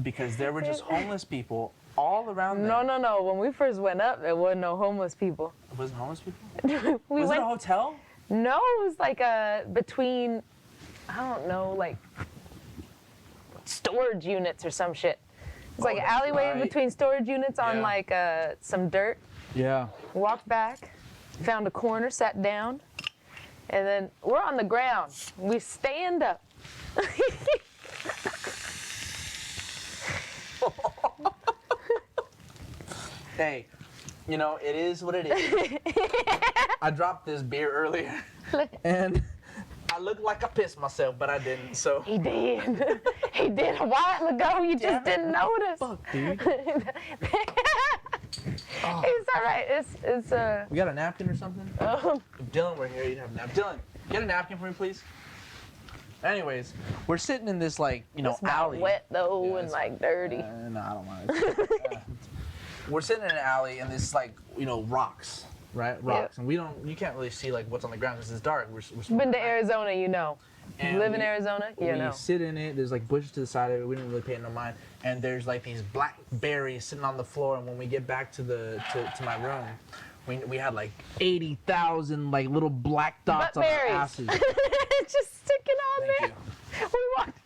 [SPEAKER 1] because there were just homeless people all around there.
[SPEAKER 4] No. When we first went up, there wasn't no homeless people.
[SPEAKER 1] It wasn't homeless people?
[SPEAKER 4] We
[SPEAKER 1] Was
[SPEAKER 4] went.
[SPEAKER 1] it a hotel?
[SPEAKER 4] No, it was between, I don't know, storage units or some shit. It's an
[SPEAKER 1] that's
[SPEAKER 4] alleyway
[SPEAKER 1] right.
[SPEAKER 4] between storage units on
[SPEAKER 1] Yeah.
[SPEAKER 4] some dirt.
[SPEAKER 1] Yeah.
[SPEAKER 4] Walked back, found a corner, sat down, and then we're on the ground. We stand up.
[SPEAKER 1] Hey, it is what it is. I dropped this beer earlier, and I looked like I pissed myself, but I didn't, so.
[SPEAKER 4] He did. He did a while ago. You just didn't notice.
[SPEAKER 1] Fuck, dude.
[SPEAKER 4] It's all right. It's
[SPEAKER 1] We got a napkin or something? If Dylan were here, he'd have a napkin. Dylan, get a napkin for me, please. Anyways, we're sitting in this
[SPEAKER 4] it's not
[SPEAKER 1] alley.
[SPEAKER 4] wet though
[SPEAKER 1] Yeah,
[SPEAKER 4] and
[SPEAKER 1] it's-
[SPEAKER 4] dirty.
[SPEAKER 1] No, I don't mind. We're sitting in an alley and this rocks, right? Rocks, and you can't really see what's on the ground because it's dark. We're
[SPEAKER 4] Been to Arizona, you know.
[SPEAKER 1] And
[SPEAKER 4] Live in
[SPEAKER 1] we-
[SPEAKER 4] Arizona, you
[SPEAKER 1] we
[SPEAKER 4] know.
[SPEAKER 1] sit in it. There's bushes to the side of it. We didn't really pay it no mind. And there's these black berries sitting on the floor. And when we get back to my room, we had 80,000 little black dots
[SPEAKER 4] Butt
[SPEAKER 1] on our
[SPEAKER 4] berries.
[SPEAKER 1] asses.
[SPEAKER 4] Just sticking on
[SPEAKER 1] Thank
[SPEAKER 4] there. We walked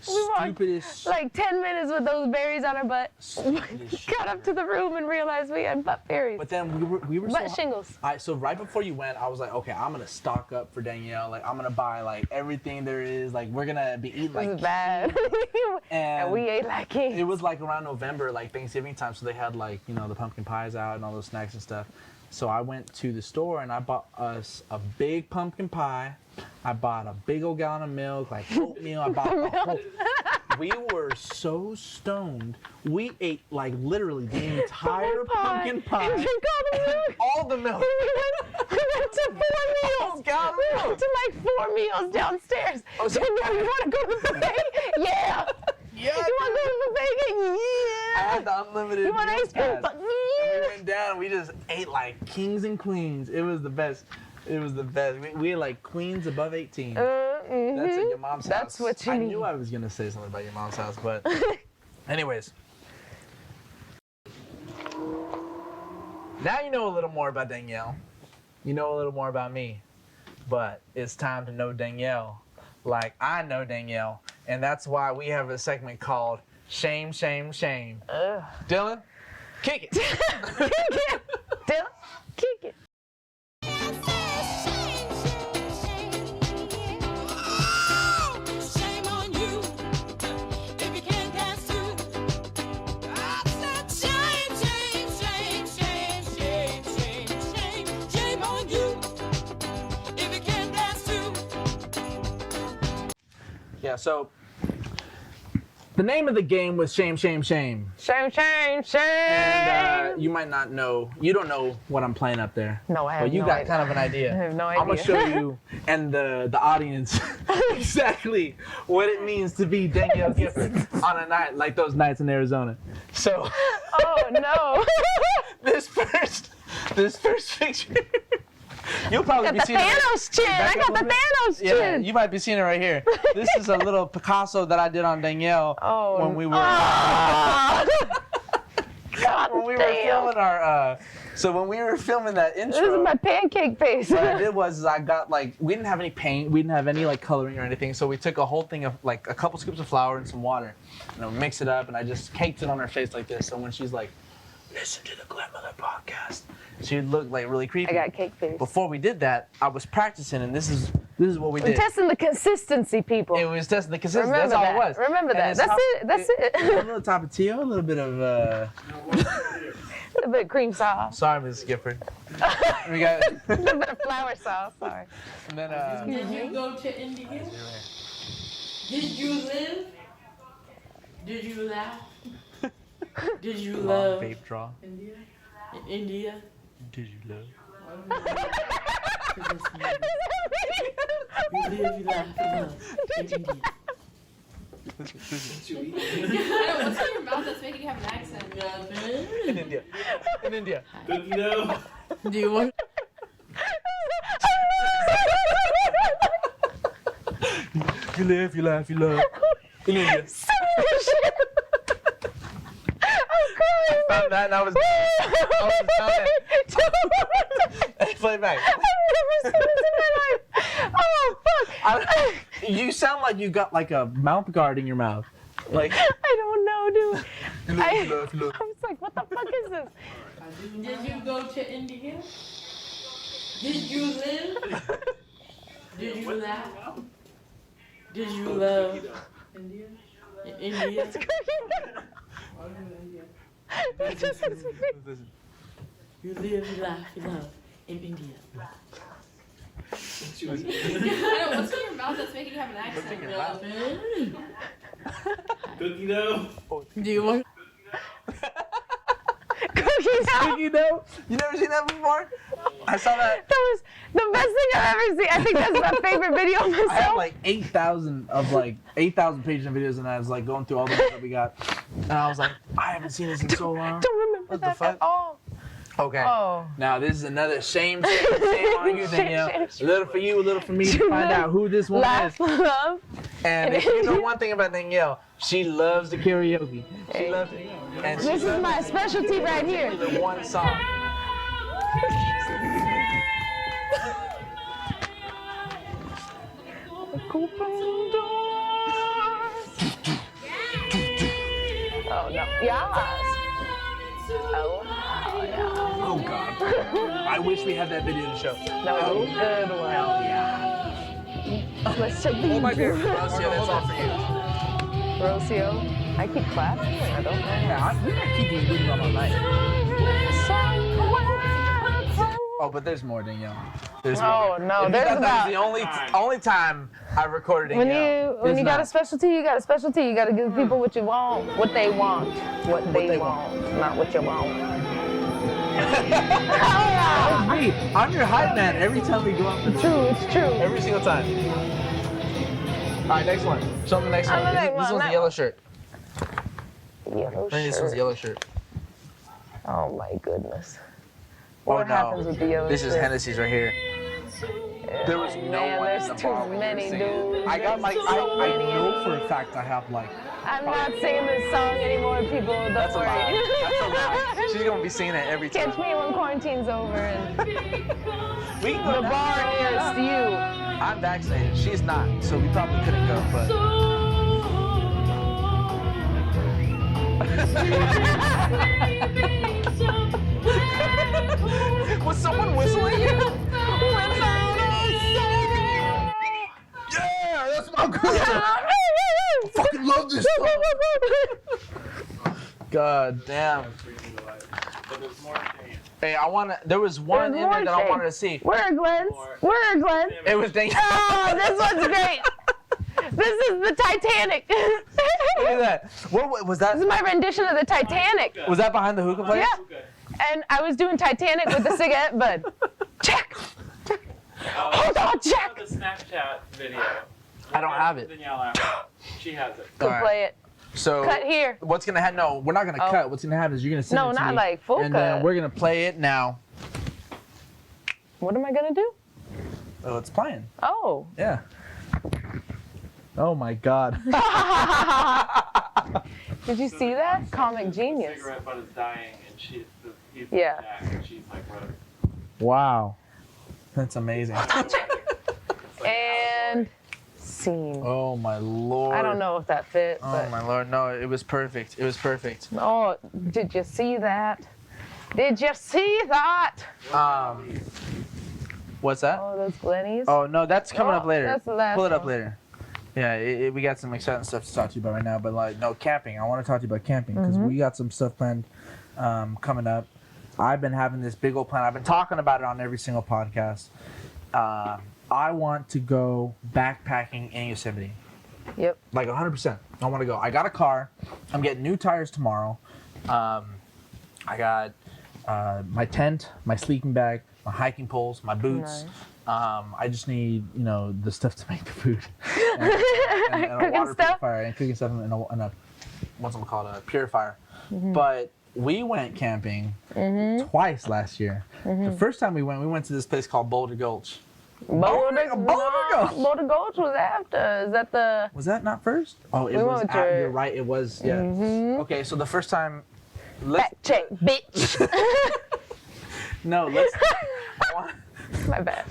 [SPEAKER 1] Stupidest.
[SPEAKER 4] 10 minutes with those berries on our butt.
[SPEAKER 1] Stupidest shit
[SPEAKER 4] Got up
[SPEAKER 1] ever.
[SPEAKER 4] to the room and realized we had butt berries.
[SPEAKER 1] But then we were
[SPEAKER 4] Butt
[SPEAKER 1] so
[SPEAKER 4] shingles.
[SPEAKER 1] So right before you went, I was like, okay, I'm gonna stock up for Danielle. I'm gonna buy everything there is. We're gonna be eating
[SPEAKER 4] This is bad. and we ate like kings.
[SPEAKER 1] It was around November, Thanksgiving time, so they had the pumpkin pies out and all those snacks and stuff. So I went to the store and I bought us a big pumpkin pie. I bought a big old gallon of milk, oatmeal. I bought a whole. We were so stoned. We ate literally the entire pumpkin pie.
[SPEAKER 4] And drink all the milk.
[SPEAKER 1] All the milk.
[SPEAKER 4] We went to 4 meals.
[SPEAKER 1] Oh, God,
[SPEAKER 4] We went to 4 meals downstairs.
[SPEAKER 1] Oh, so-
[SPEAKER 4] Danielle, you want to go to the buffet? Yeah.
[SPEAKER 1] Yeah.
[SPEAKER 4] You want to go to the buffet?
[SPEAKER 1] I
[SPEAKER 4] Yeah.
[SPEAKER 1] had the unlimited
[SPEAKER 4] You want
[SPEAKER 1] meal
[SPEAKER 4] ice cream?
[SPEAKER 1] pass.
[SPEAKER 4] Fuck
[SPEAKER 1] And we
[SPEAKER 4] yeah.
[SPEAKER 1] went down. We just ate like kings and queens. It was the best. It was the best. We ate queens above 18. That's at your mom's house.
[SPEAKER 4] That's what you
[SPEAKER 1] I
[SPEAKER 4] need.
[SPEAKER 1] knew I was gonna say something about your mom's house, but anyways. Now you know a little more about Danielle. You know a little more about me. But it's time to know Danielle like I know Danielle. And that's why we have a segment called Shame, Shame, Shame. Dylan, kick it.
[SPEAKER 4] Dylan, kick it.
[SPEAKER 3] Shame on you if you can't dance too. I said shame, shame, shame, shame, shame, shame, shame, shame on you if you can't dance too.
[SPEAKER 1] Yeah, so The name of the game was Shame, Shame, Shame.
[SPEAKER 4] Shame, shame, shame.
[SPEAKER 1] And you might not know, you don't know what I'm playing up there.
[SPEAKER 4] No, I have
[SPEAKER 1] But you
[SPEAKER 4] no
[SPEAKER 1] got
[SPEAKER 4] idea.
[SPEAKER 1] kind of an idea.
[SPEAKER 4] I have no
[SPEAKER 1] I'm gonna
[SPEAKER 4] idea.
[SPEAKER 1] show you and the audience exactly what it means to be Danielle Gifford on a night like those nights in Arizona. So
[SPEAKER 4] Oh no.
[SPEAKER 1] this first picture, you'll probably
[SPEAKER 4] Got
[SPEAKER 1] be
[SPEAKER 4] the
[SPEAKER 1] seeing it.
[SPEAKER 4] Thanos chin.
[SPEAKER 1] Back
[SPEAKER 4] I
[SPEAKER 1] up
[SPEAKER 4] got
[SPEAKER 1] a
[SPEAKER 4] the
[SPEAKER 1] little
[SPEAKER 4] Thanos
[SPEAKER 1] Yeah,
[SPEAKER 4] chin.
[SPEAKER 1] you might be seeing it right here. This is a little Picasso that I did on Danielle
[SPEAKER 4] Oh,
[SPEAKER 1] when we were
[SPEAKER 4] Ah. God
[SPEAKER 1] when we were
[SPEAKER 4] damn.
[SPEAKER 1] filming our. So when we were filming that intro,
[SPEAKER 4] This is my pancake face.
[SPEAKER 1] what I did was I got like we didn't have any paint, we didn't have any like coloring or anything, so we took a whole thing of like a couple scoops of flour and some water, and I mix it up, and I just caked it on her face like this. So when she's like, "Listen to the Grandmother podcast," she would look like really creepy.
[SPEAKER 4] I got cake face.
[SPEAKER 1] Before we did that, I was practicing, and this is what we
[SPEAKER 4] We're
[SPEAKER 1] did.
[SPEAKER 4] testing the consistency, people.
[SPEAKER 1] It was testing the consistency.
[SPEAKER 4] Remember
[SPEAKER 1] That's all
[SPEAKER 4] that.
[SPEAKER 1] it was.
[SPEAKER 4] Remember
[SPEAKER 1] And
[SPEAKER 4] that.
[SPEAKER 1] it's
[SPEAKER 4] That's
[SPEAKER 1] top-
[SPEAKER 4] it. That's it.
[SPEAKER 1] A little tapatio, a little bit of.
[SPEAKER 4] A little bit of cream sauce.
[SPEAKER 1] Sorry, Miss Gifford. We got.
[SPEAKER 4] A little bit of flour sauce. Sorry.
[SPEAKER 1] And then.
[SPEAKER 6] Did you go to India? Did you live? Did you laugh? Did you love
[SPEAKER 1] Vape draw.
[SPEAKER 6] India? In India?
[SPEAKER 1] Did you love?
[SPEAKER 6] You live, you laugh, you love in India.
[SPEAKER 7] What's in your mouth that's making you have an accent?
[SPEAKER 1] In India. In India.
[SPEAKER 5] Cookie dough.
[SPEAKER 6] Do you want?
[SPEAKER 1] You live, you laugh, you love. In India. Found that and I was Hey, play it back.
[SPEAKER 4] I've never seen this in my life. Oh, fuck.
[SPEAKER 1] You sound like you got like a mouth guard in your mouth. Like
[SPEAKER 4] I don't know, dude.
[SPEAKER 1] you
[SPEAKER 4] I
[SPEAKER 1] live, you love.
[SPEAKER 4] was like, what the fuck is this?
[SPEAKER 6] Did you go to India? Did you live? Did you laugh? Did you love India? In India? You live, you laugh, you love in India.
[SPEAKER 7] What's in your mouth that's making you have an accent?
[SPEAKER 5] Cookie dough.
[SPEAKER 6] Do you want?
[SPEAKER 4] Cookie dough.
[SPEAKER 1] Cookie dough? You never seen that before? I saw that.
[SPEAKER 4] That was the best thing I've ever seen. I think that's my favorite video of
[SPEAKER 1] I had
[SPEAKER 4] myself.
[SPEAKER 1] like 8,000 pages of videos, and I was like going through all the ones that we got, and I was like, I haven't seen this in so long.
[SPEAKER 4] Don't remember
[SPEAKER 1] What the
[SPEAKER 4] that
[SPEAKER 1] fuck?
[SPEAKER 4] at all.
[SPEAKER 1] Okay.
[SPEAKER 4] Oh.
[SPEAKER 1] Now this is another shame on you, Danielle.
[SPEAKER 4] Shame.
[SPEAKER 1] A little for you, a little for me to find out who this one
[SPEAKER 4] Laugh,
[SPEAKER 1] is.
[SPEAKER 4] love.
[SPEAKER 1] And if you know one thing about Danielle, she loves the karaoke. She loves it. And she
[SPEAKER 4] This is my specialty right here.
[SPEAKER 1] the one song.
[SPEAKER 4] Oh no. Yes. Oh, yeah.
[SPEAKER 1] Oh God. I wish we had that video to show.
[SPEAKER 4] That was a good one.
[SPEAKER 1] Hell yeah.
[SPEAKER 4] Let's check the
[SPEAKER 1] Oh my favorite.
[SPEAKER 4] YouTube.
[SPEAKER 1] Rocio, that's all for you.
[SPEAKER 4] Rocio. I keep clapping. I don't know.
[SPEAKER 1] Yeah, we might keep these videos on all night. Oh, but there's more, Danielle. There's more.
[SPEAKER 4] Oh no,
[SPEAKER 1] If you
[SPEAKER 4] there's
[SPEAKER 1] thought that was
[SPEAKER 4] about.
[SPEAKER 1] the only time I recorded Danielle.
[SPEAKER 4] When
[SPEAKER 1] It's
[SPEAKER 4] you got
[SPEAKER 1] not.
[SPEAKER 4] a specialty, you got a specialty. You got to give people what you want, what they want, what they want, not what you want.
[SPEAKER 1] That was me. I'm your hype man every time we go up.
[SPEAKER 4] It's true. It's true.
[SPEAKER 1] Every single time. All right, next one. Show me the next
[SPEAKER 4] On
[SPEAKER 1] one.
[SPEAKER 4] the
[SPEAKER 1] This,
[SPEAKER 4] next
[SPEAKER 1] this
[SPEAKER 4] one,
[SPEAKER 1] one's the
[SPEAKER 4] that
[SPEAKER 1] yellow
[SPEAKER 4] one.
[SPEAKER 1] shirt.
[SPEAKER 4] Yellow
[SPEAKER 1] I think this one's
[SPEAKER 4] shirt.
[SPEAKER 1] the yellow shirt.
[SPEAKER 4] Oh my goodness. What
[SPEAKER 1] no.
[SPEAKER 4] happens with the yellow
[SPEAKER 1] This is
[SPEAKER 4] shirt?
[SPEAKER 1] Hennessy's right here. There was no
[SPEAKER 4] Man,
[SPEAKER 1] one
[SPEAKER 4] there's
[SPEAKER 1] in the
[SPEAKER 4] too
[SPEAKER 1] bar when you were
[SPEAKER 4] many,
[SPEAKER 1] singing.
[SPEAKER 4] dude.
[SPEAKER 1] I got like,
[SPEAKER 4] There's
[SPEAKER 1] I
[SPEAKER 4] so many.
[SPEAKER 1] know for a fact I have like.
[SPEAKER 4] I'm not singing this song anymore, people. Don't
[SPEAKER 1] That's a
[SPEAKER 4] worry.
[SPEAKER 1] lie. That's a lie. She's gonna be singing it every time.
[SPEAKER 4] Catch me when quarantine's over and
[SPEAKER 1] We can go
[SPEAKER 4] the
[SPEAKER 1] down.
[SPEAKER 4] bar nearest you.
[SPEAKER 1] I'm vaccinated. She's not, so we probably couldn't go. But was someone whistling? Yeah, that's my girl. I fucking love this song. God damn.
[SPEAKER 5] But there's more things.
[SPEAKER 1] Hey, there was one
[SPEAKER 4] There's
[SPEAKER 1] in there
[SPEAKER 4] more
[SPEAKER 1] that I
[SPEAKER 4] shade.
[SPEAKER 1] wanted to see.
[SPEAKER 4] Where are Glenn's? Where are Glenn's?
[SPEAKER 1] It was Danielle.
[SPEAKER 4] Oh, this one's great. This is the Titanic.
[SPEAKER 8] Look at that. What was that?
[SPEAKER 4] This is my rendition of the Titanic.
[SPEAKER 8] Was that behind the hookah place?
[SPEAKER 4] Yeah. And I was doing Titanic with the cigarette bud. Check. Hold on, check.
[SPEAKER 5] The Snapchat video.
[SPEAKER 8] I don't have it.
[SPEAKER 5] Danielle out. She has it.
[SPEAKER 4] Go
[SPEAKER 8] All right.
[SPEAKER 4] play it.
[SPEAKER 8] So
[SPEAKER 4] Cut here.
[SPEAKER 8] what's gonna happen? No, we're not gonna
[SPEAKER 4] Oh.
[SPEAKER 8] cut. What's gonna happen is you're gonna send
[SPEAKER 4] No,
[SPEAKER 8] it to
[SPEAKER 4] not
[SPEAKER 8] me,
[SPEAKER 4] like full
[SPEAKER 8] and then
[SPEAKER 4] cut.
[SPEAKER 8] we're gonna play it now.
[SPEAKER 4] What am I gonna do?
[SPEAKER 8] Oh, it's playing.
[SPEAKER 4] Oh.
[SPEAKER 8] Yeah. Oh my God.
[SPEAKER 4] Did you see that? Comic genius.
[SPEAKER 5] Cigarette butt is dying, and he's
[SPEAKER 4] Yeah.
[SPEAKER 5] Jack, and she's like, what?
[SPEAKER 8] Wow. That's amazing.
[SPEAKER 4] And scene.
[SPEAKER 8] Oh my Lord.
[SPEAKER 4] I don't know if that fit,
[SPEAKER 8] Oh
[SPEAKER 4] but
[SPEAKER 8] my Lord. No, it was perfect. It was perfect.
[SPEAKER 4] oh, did you see that? Did you see that?
[SPEAKER 8] What's that?
[SPEAKER 4] Oh, those Glennies.
[SPEAKER 8] Oh no, that's coming up
[SPEAKER 4] Oh,
[SPEAKER 8] later.
[SPEAKER 4] that's the last
[SPEAKER 8] Pull it up
[SPEAKER 4] one.
[SPEAKER 8] later. Yeah, we got some exciting stuff to talk to you about right now, but like, no, camping. I want to talk to you about camping because we got some stuff planned coming up. I've been having this big old plan. I've been talking about it on every single podcast. I want to go backpacking in Yosemite.
[SPEAKER 4] Yep.
[SPEAKER 8] Like 100%. I want to go. I got a car. I'm getting new tires tomorrow. I got my tent, my sleeping bag, my hiking poles, my boots.
[SPEAKER 4] Nice.
[SPEAKER 8] I just need, the stuff to make the food. and a
[SPEAKER 4] Cooking
[SPEAKER 8] water
[SPEAKER 4] stuff?
[SPEAKER 8] purifier and cooking stuff and a what's it called, a purifier. But we went camping twice last year. The first time we went to this place called Boulder Gulch.
[SPEAKER 4] Boulder
[SPEAKER 8] Gulch.
[SPEAKER 4] Boulder Gulch was after. Is that the?
[SPEAKER 8] Was that not first? Oh, it
[SPEAKER 4] We
[SPEAKER 8] was.
[SPEAKER 4] went with
[SPEAKER 8] You're right. It was. Yeah. Okay, so the first time.
[SPEAKER 4] Fact check, bitch.
[SPEAKER 8] No, let's.
[SPEAKER 4] My bad.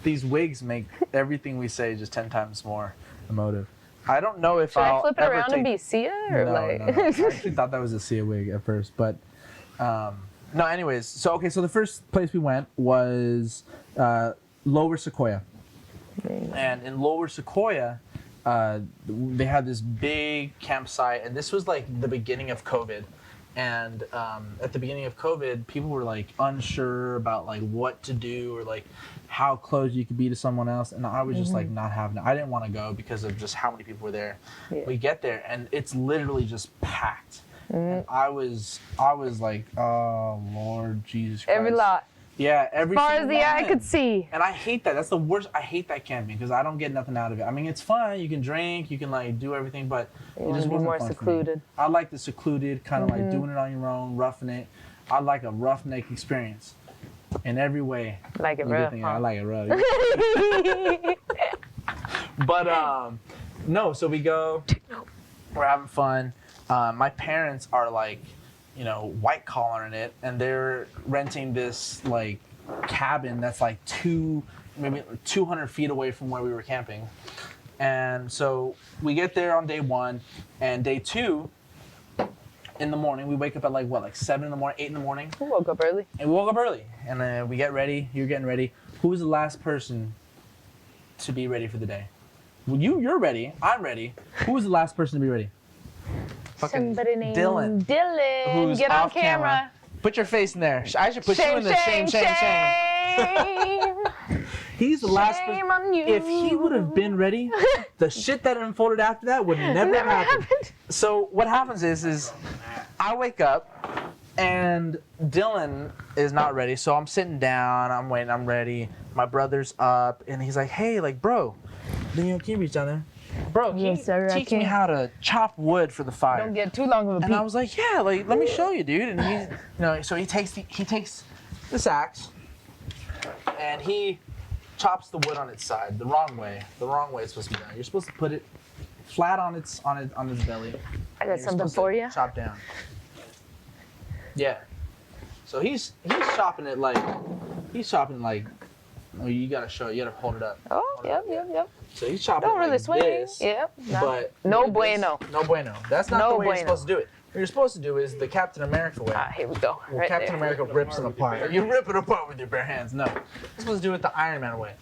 [SPEAKER 8] These wigs make everything we say just 10 times more emotive. I don't know if
[SPEAKER 4] Should I
[SPEAKER 8] I'll
[SPEAKER 4] flip it
[SPEAKER 8] ever
[SPEAKER 4] around
[SPEAKER 8] take...
[SPEAKER 4] and be Sia or
[SPEAKER 8] no,
[SPEAKER 4] like?
[SPEAKER 8] no. I actually thought that was a Sia wig at first, but no. Anyways, so the first place we went was Lower Sequoia, and in Lower Sequoia, they had this big campsite, and this was like the beginning of COVID. And at the beginning of COVID, people were like unsure about like what to do or like how close you could be to someone else. And I was just like not having it. I didn't want to go because of just how many people were there.
[SPEAKER 4] Yeah.
[SPEAKER 8] We get there and it's literally just packed. And I was like, oh Lord Jesus Christ.
[SPEAKER 4] Every lot.
[SPEAKER 8] Yeah, every
[SPEAKER 4] As far as
[SPEAKER 8] single
[SPEAKER 4] the eye
[SPEAKER 8] one.
[SPEAKER 4] could see.
[SPEAKER 8] And I hate that. That's the worst. I hate that camping because I don't get nothing out of it. I mean, it's fun. You can drink, you can like do everything, but
[SPEAKER 4] You
[SPEAKER 8] it
[SPEAKER 4] wanna
[SPEAKER 8] just
[SPEAKER 4] be
[SPEAKER 8] wasn't
[SPEAKER 4] more
[SPEAKER 8] fun for me.
[SPEAKER 4] secluded.
[SPEAKER 8] I like the secluded kind of like doing it on your own, roughing it. I like a roughneck experience in every way.
[SPEAKER 4] Like it
[SPEAKER 8] You
[SPEAKER 4] rough,
[SPEAKER 8] good thing,
[SPEAKER 4] huh?
[SPEAKER 8] I like it rough. But no. So we go. We're having fun. My parents are like, white collaring it, and they're renting this like cabin that's like maybe 200 feet away from where we were camping. And so we get there on day 1, and day 2 in the morning, we wake up at like 7 in the morning, 8 in the morning,
[SPEAKER 4] Who woke up early?
[SPEAKER 8] and we woke up early. And then we get ready. You're getting ready. Who's the last person to be ready for the day? Well, you're ready. I'm ready. Who was the last person to be ready? Fucking
[SPEAKER 4] Somebody named
[SPEAKER 8] Dylan.
[SPEAKER 4] Dylan. Get on
[SPEAKER 8] off
[SPEAKER 4] camera.
[SPEAKER 8] Put your face in there. I should put you in the shame. He's the last person.
[SPEAKER 4] Shame on you.
[SPEAKER 8] If he would have been ready, the shit that unfolded after that would never happen. So what happens is I wake up and Dylan is not ready. So I'm sitting down, I'm waiting, I'm ready. My brother's up and he's like, hey, like, bro, Danielle, can you reach down there? Bro, can
[SPEAKER 4] Yes,
[SPEAKER 8] you
[SPEAKER 4] sir, I
[SPEAKER 8] teach me
[SPEAKER 4] can.
[SPEAKER 8] how to chop wood for the fire?
[SPEAKER 4] Don't get too long of a
[SPEAKER 8] And
[SPEAKER 4] peek.
[SPEAKER 8] I was like, yeah, like, let me show you, dude. And he's, so he takes this axe and he chops the wood on its side the wrong way it's supposed to be done. You're supposed to put it flat on its belly.
[SPEAKER 4] I
[SPEAKER 8] and
[SPEAKER 4] got
[SPEAKER 8] you're
[SPEAKER 4] something
[SPEAKER 8] supposed
[SPEAKER 4] for
[SPEAKER 8] to
[SPEAKER 4] you.
[SPEAKER 8] Chop down. Yeah. So he's chopping it like, oh, you gotta hold it up.
[SPEAKER 4] Oh,
[SPEAKER 8] Hold it
[SPEAKER 4] yep,
[SPEAKER 8] up,
[SPEAKER 4] yep.
[SPEAKER 8] So he's chopping
[SPEAKER 4] Don't
[SPEAKER 8] it
[SPEAKER 4] really
[SPEAKER 8] like
[SPEAKER 4] swing.
[SPEAKER 8] this,
[SPEAKER 4] Yep.
[SPEAKER 8] but
[SPEAKER 4] No
[SPEAKER 8] look at
[SPEAKER 4] bueno.
[SPEAKER 8] this. No bueno. That's not
[SPEAKER 4] No
[SPEAKER 8] the way you're
[SPEAKER 4] bueno.
[SPEAKER 8] supposed to do it. What you're supposed to do is the Captain America way.
[SPEAKER 4] Here we go.
[SPEAKER 8] Well,
[SPEAKER 4] Right
[SPEAKER 8] Captain
[SPEAKER 4] there.
[SPEAKER 8] America rips it apart. You rip it apart with your bare hands. No. You're supposed to do it the Iron Man way.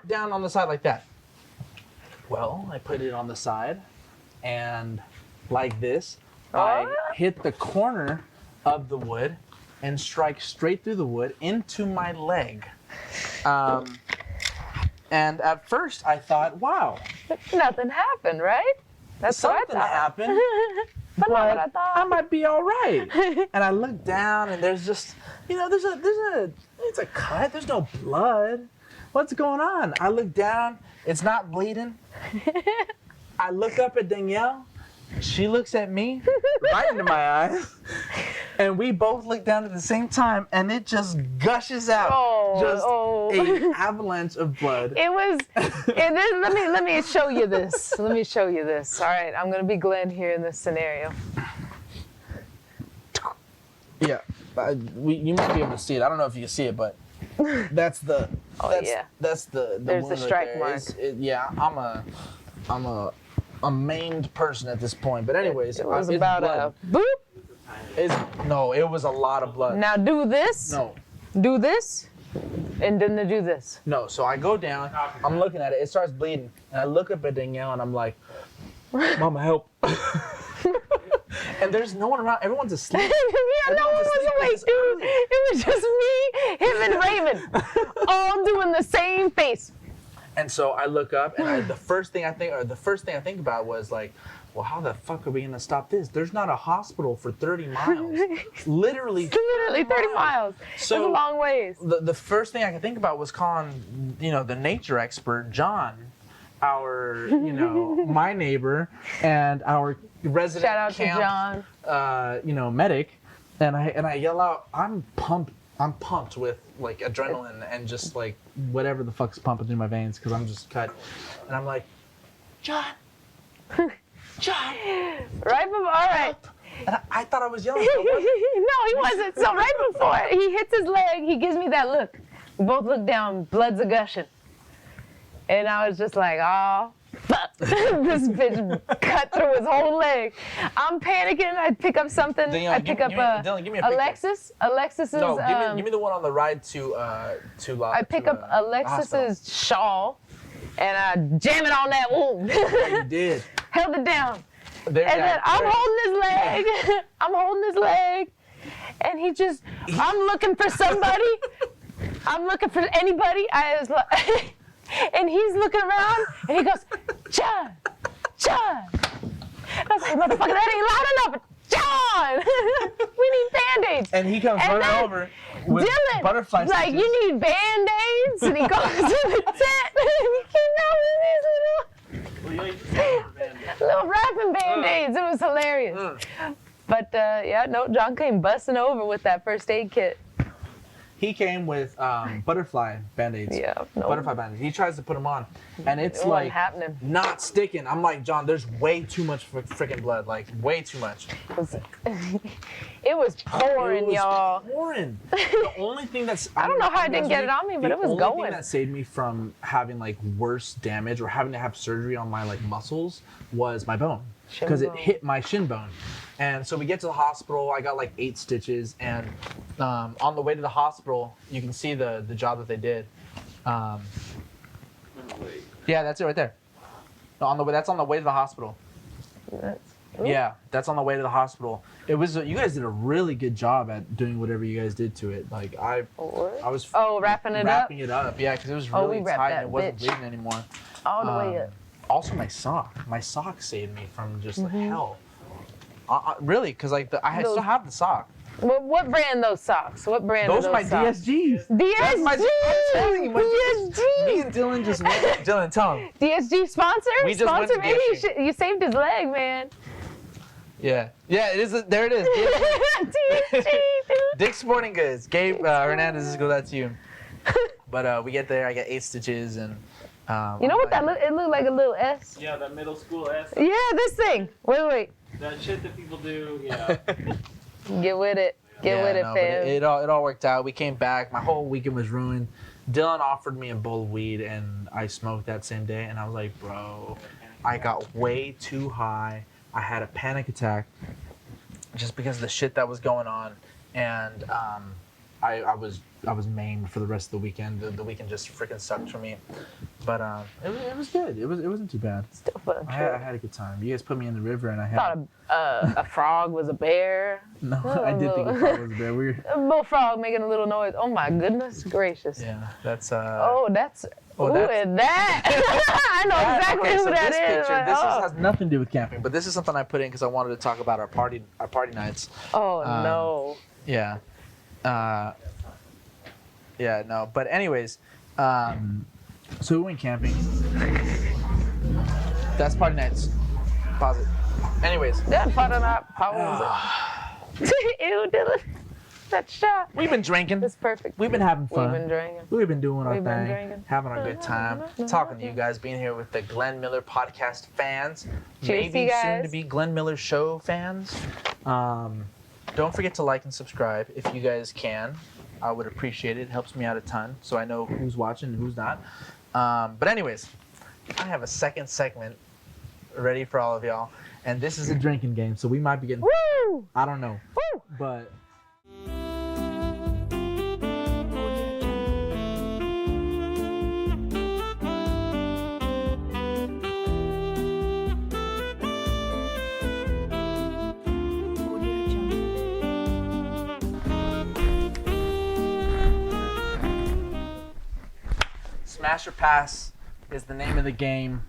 [SPEAKER 8] Down on the side like that. Well, I put it on the side, and like this, I hit the corner of the wood and strike straight through the wood into my leg. And at first I thought, wow,
[SPEAKER 4] Nothing happened, right? That's what
[SPEAKER 8] something
[SPEAKER 4] I thought.
[SPEAKER 8] happened,
[SPEAKER 4] But not what I
[SPEAKER 8] I
[SPEAKER 4] thought.
[SPEAKER 8] might be all right. And I look down and there's just, it's a cut. There's no blood. What's going on? I look down. It's not bleeding. I look up at Danielle. She looks at me, right into my eyes. And we both look down at the same time, and it just gushes out. An avalanche of blood.
[SPEAKER 4] It was. Let me show you this. Let me show you this. All right, I'm gonna be Glenn here in this scenario.
[SPEAKER 8] Yeah, you might be able to see it. I don't know if you can see it, but that's the. That's the.
[SPEAKER 4] There's
[SPEAKER 8] wound
[SPEAKER 4] the strike
[SPEAKER 8] there.
[SPEAKER 4] mark.
[SPEAKER 8] I'm a maimed person at this point. But anyways,
[SPEAKER 4] It was
[SPEAKER 8] it's
[SPEAKER 4] about
[SPEAKER 8] blood.
[SPEAKER 4] a boop.
[SPEAKER 8] No, it was a lot of blood.
[SPEAKER 4] Now do this.
[SPEAKER 8] No.
[SPEAKER 4] Do this. And then do this.
[SPEAKER 8] No, so I go down, I'm looking at it, it starts bleeding, and I look up at Danielle and I'm like, Mama, help. And there's no one around, everyone's asleep.
[SPEAKER 4] Yeah, no one was awake, dude. It was just me, him, and Raven, all doing the same face.
[SPEAKER 8] And so I look up, and the first thing I think about was like, well, how the fuck are we gonna stop this? There's not a hospital for 30 miles. Literally
[SPEAKER 4] 30 miles.
[SPEAKER 8] So
[SPEAKER 4] It's a long ways.
[SPEAKER 8] The first thing I could think about was calling, the nature expert, John, our, my neighbor, and our resident
[SPEAKER 4] Shout out
[SPEAKER 8] camp,
[SPEAKER 4] to John.
[SPEAKER 8] Medic, and I yell out, I'm pumped with like adrenaline and just like whatever the fuck's pumping through my veins because I'm just cut, and I'm like, John.
[SPEAKER 4] Right before, all right.
[SPEAKER 8] And I thought I was yelling.
[SPEAKER 4] No, he wasn't. So right before he hits his leg, he gives me that look. We both look down, blood's a gushing. And I was just like, oh, fuck. This bitch cut through his whole leg. I'm panicking. I pick up something.
[SPEAKER 8] Danielle,
[SPEAKER 4] I pick up
[SPEAKER 8] Dylan, give me a picture.
[SPEAKER 4] Alexis. Alexis's.
[SPEAKER 8] No, give me the one on the ride to
[SPEAKER 4] I pick up Alexis's shawl, and I jam it on that wound.
[SPEAKER 8] Yeah, you did.
[SPEAKER 4] Held it down. And then I'm holding his leg, and I'm looking for somebody. I'm looking for anybody. I was like, and he's looking around, and he goes, John. I was like, motherfucker, that ain't loud enough. John, we need Band-Aids.
[SPEAKER 8] And he comes
[SPEAKER 4] And
[SPEAKER 8] running
[SPEAKER 4] then
[SPEAKER 8] over with
[SPEAKER 4] Dylan,
[SPEAKER 8] butterfly
[SPEAKER 4] like,
[SPEAKER 8] stitches.
[SPEAKER 4] you need Band-Aids? And he goes to the tent, and he came out with these little wrapping Band-Aids. It was hilarious. But, John came busting over with that first aid kit.
[SPEAKER 8] He came with butterfly Band-Aids.
[SPEAKER 4] Yeah, no.
[SPEAKER 8] Butterfly Band-Aids. He tries to put them on, and it's
[SPEAKER 4] It wasn't
[SPEAKER 8] like
[SPEAKER 4] happening.
[SPEAKER 8] not sticking. I'm like, John, there's way too much freaking blood. Like, way too much.
[SPEAKER 4] It was pouring,
[SPEAKER 8] It was
[SPEAKER 4] y'all.
[SPEAKER 8] pouring. The only thing that's...
[SPEAKER 4] I don't know how I didn't get it on me, but it was
[SPEAKER 8] The only
[SPEAKER 4] going.
[SPEAKER 8] thing that saved me from having, like, worse damage or having to have surgery on my, like, muscles was my bone.
[SPEAKER 4] Shin
[SPEAKER 8] Because it
[SPEAKER 4] bone.
[SPEAKER 8] hit my shin bone. And so we get to the hospital. I got, like, 8 stitches. And on the way to the hospital, you can see the job that they did. Yeah, that's it right there. No, that's on the way to the hospital. Yeah, that's on the way to the hospital. It was you guys did a really good job at doing whatever you guys did to it. Like I was
[SPEAKER 4] wrapping it up?
[SPEAKER 8] wrapping it up. Yeah, because it was
[SPEAKER 4] Oh, we
[SPEAKER 8] really
[SPEAKER 4] wrapped
[SPEAKER 8] tight
[SPEAKER 4] that
[SPEAKER 8] and it wasn't
[SPEAKER 4] bitch.
[SPEAKER 8] bleeding anymore.
[SPEAKER 4] All the way up.
[SPEAKER 8] Also, my sock saved me from just like
[SPEAKER 4] Mm-hmm.
[SPEAKER 8] hell. Really, because like I still have the sock.
[SPEAKER 4] What brand those socks? What brand
[SPEAKER 8] Those
[SPEAKER 4] are
[SPEAKER 8] are my
[SPEAKER 4] those socks?
[SPEAKER 8] DSGs.
[SPEAKER 4] DSG!
[SPEAKER 8] That's I'm telling you,
[SPEAKER 4] DSG!
[SPEAKER 8] Me and Dylan just went. Dylan, tell him.
[SPEAKER 4] DSG sponsor?
[SPEAKER 8] We just went
[SPEAKER 4] sponsor,
[SPEAKER 8] to
[SPEAKER 4] maybe
[SPEAKER 8] DSG.
[SPEAKER 4] you saved his leg, man.
[SPEAKER 8] Yeah, it is. There it is.
[SPEAKER 4] DSG, dude.
[SPEAKER 8] Dick's Sporting Goods. Gabe Hernandez, this goes out to you. But we get there. I get 8 stitches and.
[SPEAKER 4] You know what that looked? It looked like a little S.
[SPEAKER 5] Yeah, that middle school S.
[SPEAKER 4] Yeah, this thing. Wait.
[SPEAKER 5] That shit that people do. Yeah.
[SPEAKER 4] Get with it. Get with it,
[SPEAKER 8] but
[SPEAKER 4] fam.
[SPEAKER 8] it all worked out. We came back. My whole weekend was ruined. Dylan offered me a bowl of weed, and I smoked that same day. And I was like, bro, I got way too high. I had a panic attack just because of the shit that was going on, and I was maimed for the rest of the weekend. The weekend just freaking sucked for me, but it was good. It wasn't too bad.
[SPEAKER 4] Still fun.
[SPEAKER 8] I had a good time. You guys put me in the river, and I had
[SPEAKER 4] Thought a frog was a bear.
[SPEAKER 8] no. I did think a frog was a bear. We were,
[SPEAKER 4] A little frog making a little noise. Oh my goodness gracious.
[SPEAKER 8] yeah, that's
[SPEAKER 4] Oh, that's
[SPEAKER 8] Oh,
[SPEAKER 4] Who
[SPEAKER 8] that's
[SPEAKER 4] is that? I know exactly
[SPEAKER 8] okay,
[SPEAKER 4] who
[SPEAKER 8] so
[SPEAKER 4] that
[SPEAKER 8] this
[SPEAKER 4] is.
[SPEAKER 8] picture,
[SPEAKER 4] Like,
[SPEAKER 8] this
[SPEAKER 4] oh.
[SPEAKER 8] has nothing to do with camping, but this is something I put in because I wanted to talk about our party nights.
[SPEAKER 4] Oh
[SPEAKER 8] um,
[SPEAKER 4] no.
[SPEAKER 8] Yeah. Yeah, no. But anyways, so we went camping. That's party nights. Pause it. Anyways,
[SPEAKER 4] That butter not pause it. Ew, Dylan. That shot.
[SPEAKER 8] we've been drinking.
[SPEAKER 4] It's perfect.
[SPEAKER 8] We've been having fun.
[SPEAKER 4] We've been drinking.
[SPEAKER 8] We've been doing our
[SPEAKER 4] We've been
[SPEAKER 8] thing,
[SPEAKER 4] drinking.
[SPEAKER 8] having a good time, talking to you guys, being here with the Glenn Miller podcast fans,
[SPEAKER 4] Cheers,
[SPEAKER 8] maybe
[SPEAKER 4] you
[SPEAKER 8] soon
[SPEAKER 4] guys.
[SPEAKER 8] to be Glenn Miller show fans. Don't forget to like and subscribe if you guys can. I would appreciate it. It helps me out a ton, so I know who's watching and who's not. But anyways, I have a second segment ready for all of y'all, and this is a drinking game, so we might be getting.
[SPEAKER 4] Woo!
[SPEAKER 8] I don't know,
[SPEAKER 4] Woo!
[SPEAKER 8] but. Smash or Pass is the name of the game.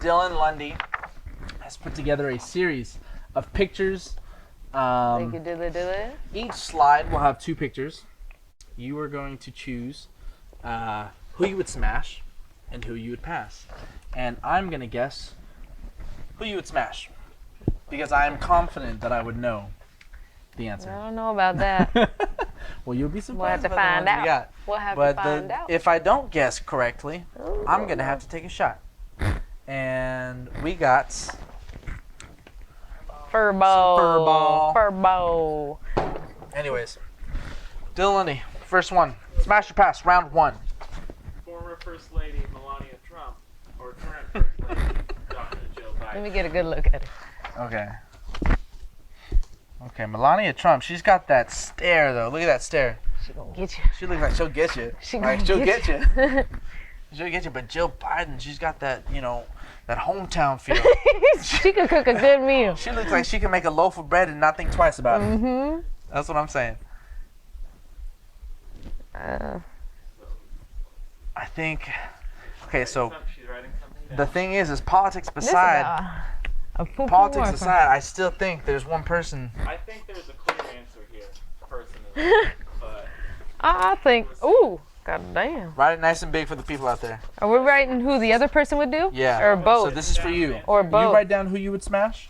[SPEAKER 8] Dylan Lundy has put together a series of pictures.
[SPEAKER 4] Thank you, Dylan.
[SPEAKER 8] Each slide will have 2 pictures. You are going to choose who you would smash and who you would pass. And I'm going to guess who you would smash because I am confident that I would know the
[SPEAKER 4] I
[SPEAKER 8] answer.
[SPEAKER 4] don't know about that.
[SPEAKER 8] Well, you'll be
[SPEAKER 4] We'll have
[SPEAKER 8] surprised
[SPEAKER 4] to
[SPEAKER 8] by the
[SPEAKER 4] find
[SPEAKER 8] ones we
[SPEAKER 4] out.
[SPEAKER 8] got.
[SPEAKER 4] We'll have
[SPEAKER 8] But
[SPEAKER 4] to find out.
[SPEAKER 8] if I don't guess correctly, I'm going to have to take a shot. And we got
[SPEAKER 4] Furball.
[SPEAKER 8] Furball.
[SPEAKER 4] Furball.
[SPEAKER 8] anyways. Dylan Lundy, first one. Smash or pass, round 1.
[SPEAKER 5] Former First Lady Melania Trump or current First Lady Dr. Jill
[SPEAKER 4] Let
[SPEAKER 5] Biden.
[SPEAKER 4] me get a good look at it.
[SPEAKER 8] Okay. Okay, Melania Trump, she's got that stare though. Look at that stare.
[SPEAKER 4] She gonna get you.
[SPEAKER 8] She looks like she'll get you.
[SPEAKER 4] She
[SPEAKER 8] Like
[SPEAKER 4] gonna
[SPEAKER 8] she'll
[SPEAKER 4] get
[SPEAKER 8] get you. She'll get you, but Jill Biden, she's got that, that hometown feel.
[SPEAKER 4] She could cook a good meal.
[SPEAKER 8] She looks like she can make a loaf of bread and not think twice about it.
[SPEAKER 4] Mm-hmm.
[SPEAKER 8] That's what I'm saying. I think. Okay, so
[SPEAKER 5] She's writing something down.
[SPEAKER 8] the thing is politics
[SPEAKER 4] This
[SPEAKER 8] aside,
[SPEAKER 4] a full
[SPEAKER 8] politics
[SPEAKER 4] more
[SPEAKER 8] aside, I still think there's one person.
[SPEAKER 5] I think there's a clear answer here, personally. But
[SPEAKER 4] I think. Ooh, god damn.
[SPEAKER 8] Write it nice and big for the people out there.
[SPEAKER 4] Are we writing who the other person would do?
[SPEAKER 8] Yeah.
[SPEAKER 4] Or both?
[SPEAKER 8] So this is for you.
[SPEAKER 4] Or
[SPEAKER 8] You
[SPEAKER 4] both.
[SPEAKER 8] write down who you would smash,